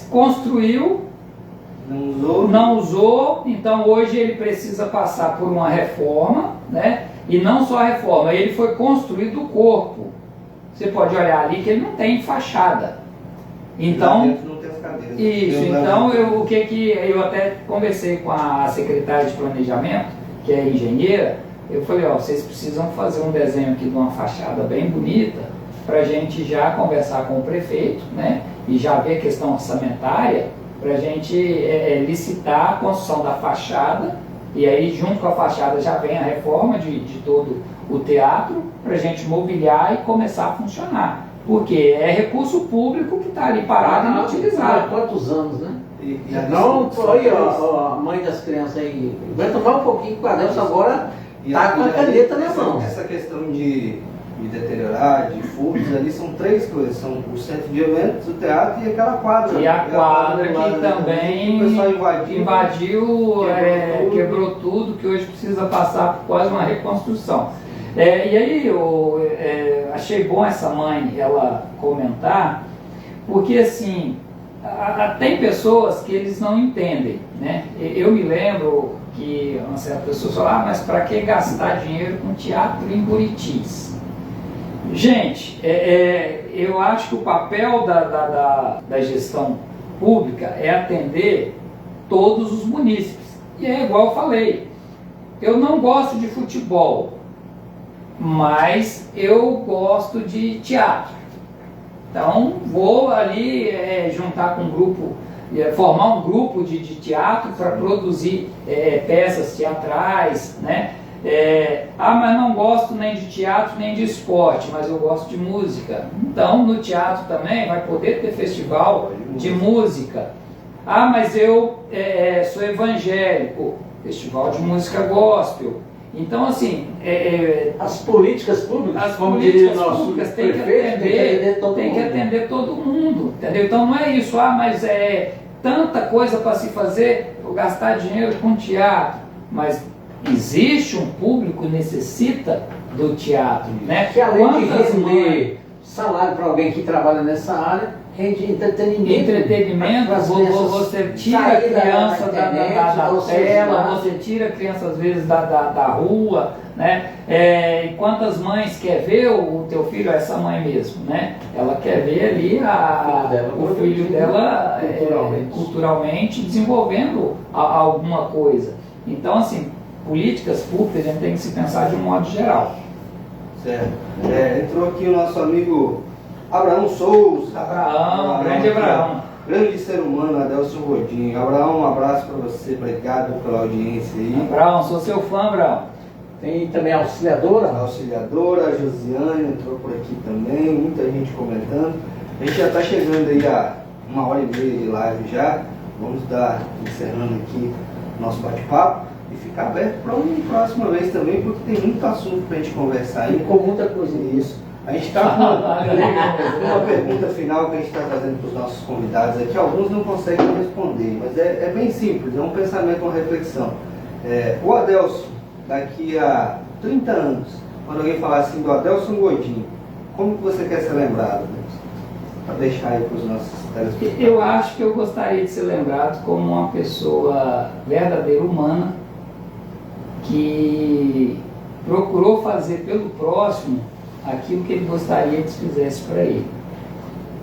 Construiu, não usou, então hoje ele precisa passar por uma reforma, né? E não só a reforma, ele foi construído o corpo. Você pode olhar ali que ele não tem fachada. Então, não tem as cadeiras. isso, então o que eu até conversei com a secretária de planejamento, que é engenheira, eu falei, ó, vocês precisam fazer um desenho aqui de uma fachada bem bonita, para a gente já conversar com o prefeito, né? E já ver a questão orçamentária, para a gente licitar a construção da fachada, e aí junto com a fachada já vem a reforma de todo o teatro, para a gente mobiliar e começar a funcionar. Porque é recurso público que está ali parado e não utilizado. Há quantos anos, né? Não, aí, ó, a mãe das crianças aí, vai tomar um pouquinho com a Deus agora, tá com a caneta na mão. Essa questão de deteriorar, de furtos, ali são três coisas, são o centro de eventos, o teatro e aquela quadra. E a quadra que também o pessoal invadiu, quebrou tudo, que hoje precisa passar por quase uma reconstrução. E aí eu achei bom essa mãe ela comentar, porque assim, tem pessoas que eles não entendem, né? Eu me lembro que uma certa pessoa falou, mas para que gastar dinheiro com teatro em Buritis? Gente, eu acho que o papel da gestão pública é atender todos os munícipes. E é igual eu falei, eu não gosto de futebol, mas eu gosto de teatro. Então vou ali juntar com um grupo, formar um grupo de teatro para produzir peças teatrais, né? Mas não gosto nem de teatro nem de esporte, mas eu gosto de música. Então no teatro também vai poder ter festival de música. Mas eu sou evangélico, festival de música gospel. Então, assim, as políticas públicas, as políticas públicas têm que atender todo mundo, entendeu? Então não é isso, mas tanta coisa para se fazer, vou gastar dinheiro com teatro, mas existe um público que necessita do teatro, né? Que além de render salário para alguém que trabalha nessa área, rende entretenimento, você tira a criança da tela, você tira a criança às vezes da rua, né? E quantas mães quer ver o teu filho, essa mãe mesmo, né? Ela quer ver ali o filho dela culturalmente desenvolvendo alguma coisa. Então, assim, políticas públicas a gente tem que se pensar de um modo geral. Certo. Entrou aqui o nosso amigo Abraão Souza. Grande Abraão. Grande ser humano, Adelson Godinho. Abraão, um abraço para você, obrigado pela audiência aí. Abraão, sou seu fã, Abraão. Tem também a auxiliadora. A auxiliadora, a Josiane entrou por aqui também, muita gente comentando. A gente já está chegando aí a 1h30 de live já. Vamos estar encerrando aqui nosso bate-papo e ficar aberto para uma próxima vez também, porque tem muito assunto para a gente conversar aí. Com muita coisa nisso. A gente está com uma pergunta final que a gente está trazendo para os nossos convidados aqui. Alguns não conseguem responder, mas é bem simples, é um pensamento, uma reflexão. O Adelson, daqui a 30 anos, quando alguém falar assim do Adelson Godinho, como que você quer ser lembrado, Adelson? Para deixar aí para os nossos telespectadores. Eu acho que eu gostaria de ser lembrado como uma pessoa verdadeira, humana, que procurou fazer pelo próximo aquilo que ele gostaria que se fizesse para ele.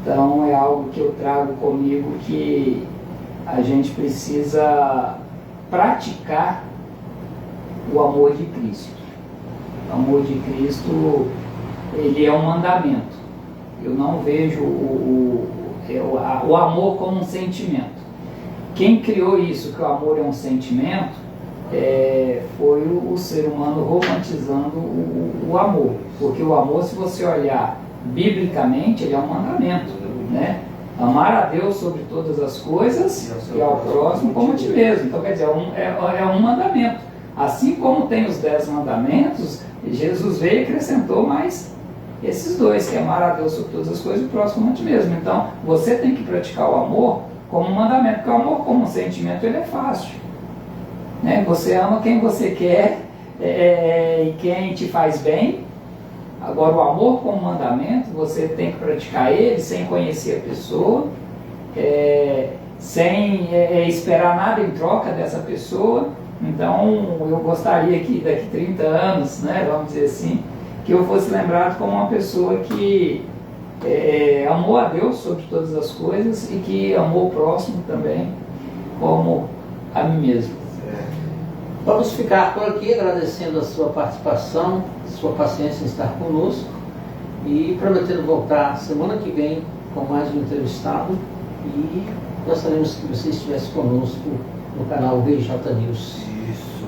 Então é algo que eu trago comigo, que a gente precisa praticar o amor de Cristo. O amor de Cristo, ele é um mandamento. Eu não vejo o amor como um sentimento. Quem criou isso, que o amor é um sentimento, foi o ser humano romantizando o amor. Porque o amor, se você olhar biblicamente, ele é um mandamento, né? Amar a Deus sobre todas as coisas e ao próximo como a ti mesmo. Então, quer dizer, é um mandamento. Assim como tem os 10 mandamentos, Jesus veio e acrescentou mais esses dois, que é amar a Deus sobre todas as coisas e o próximo como a ti mesmo. Então, você tem que praticar o amor como um mandamento, porque o amor como um sentimento, ele é fácil, né? Você ama quem você quer e quem te faz bem. Agora, o amor como mandamento, você tem que praticar ele sem conhecer a pessoa, sem esperar nada em troca dessa pessoa. Então, eu gostaria que daqui 30 anos, né, vamos dizer assim, que eu fosse lembrado como uma pessoa que amou a Deus sobre todas as coisas e que amou o próximo também como a mim mesmo. Vamos ficar por aqui agradecendo a sua participação, sua paciência em estar conosco e prometendo voltar semana que vem com mais um entrevistado, e gostaríamos que você estivesse conosco no canal VJ News. Isso.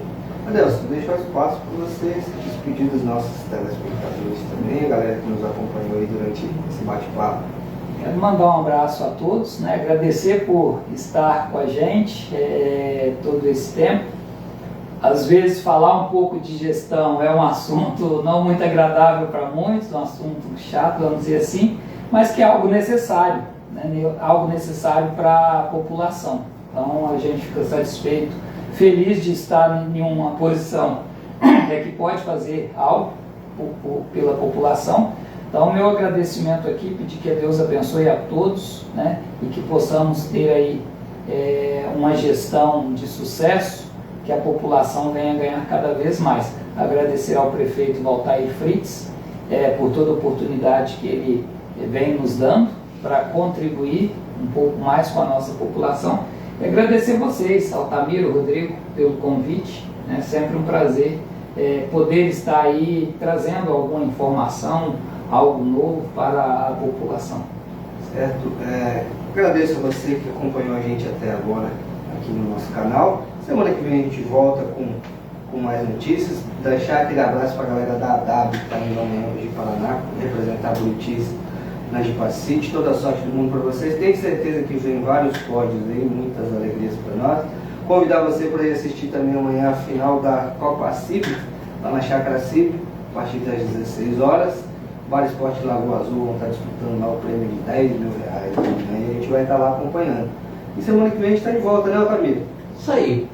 Adelson, deixa o espaço para você se despedir dos nossos telespectadores também, a galera que nos acompanhou aí durante esse bate-papo. Quero mandar um abraço a todos, né? Agradecer por estar com a gente todo esse tempo. Às vezes falar um pouco de gestão é um assunto não muito agradável para muitos, um assunto chato, vamos dizer assim, mas que é algo necessário, né? Algo necessário para a população. Então a gente fica satisfeito, feliz de estar em uma posição que pode fazer algo pela população. Então, meu agradecimento aqui, pedir que Deus abençoe a todos, né? E que possamos ter aí uma gestão de sucesso, que a população venha ganhar cada vez mais. Agradecer ao prefeito Valtair Fritz por toda a oportunidade que ele vem nos dando para contribuir um pouco mais com a nossa população. E agradecer vocês, Altamiro, Rodrigo, pelo convite. É sempre um prazer poder estar aí trazendo alguma informação, algo novo para a população. Certo. Agradeço a você que acompanhou a gente até agora aqui no nosso canal. Semana que vem a gente volta com mais notícias. Deixar aquele abraço para a galera da AW que está indo amanhã hoje de Paraná, representar Buritis na Gipacite. Toda a sorte do mundo para vocês. Tenho certeza que vem vários pódios aí, muitas alegrias para nós. Convidar você para ir assistir também amanhã a final da Copa CIB, lá na Chácara CIB, a partir das 16 horas. Bar Esporte Lagoa Azul vão estar disputando lá o prêmio de R$10 mil. E a gente vai estar lá acompanhando. E semana que vem a gente está de volta, né, Altamiro? Isso aí.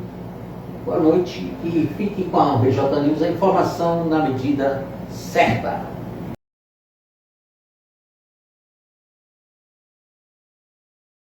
Boa noite e fique com a VJ News, a informação na medida certa.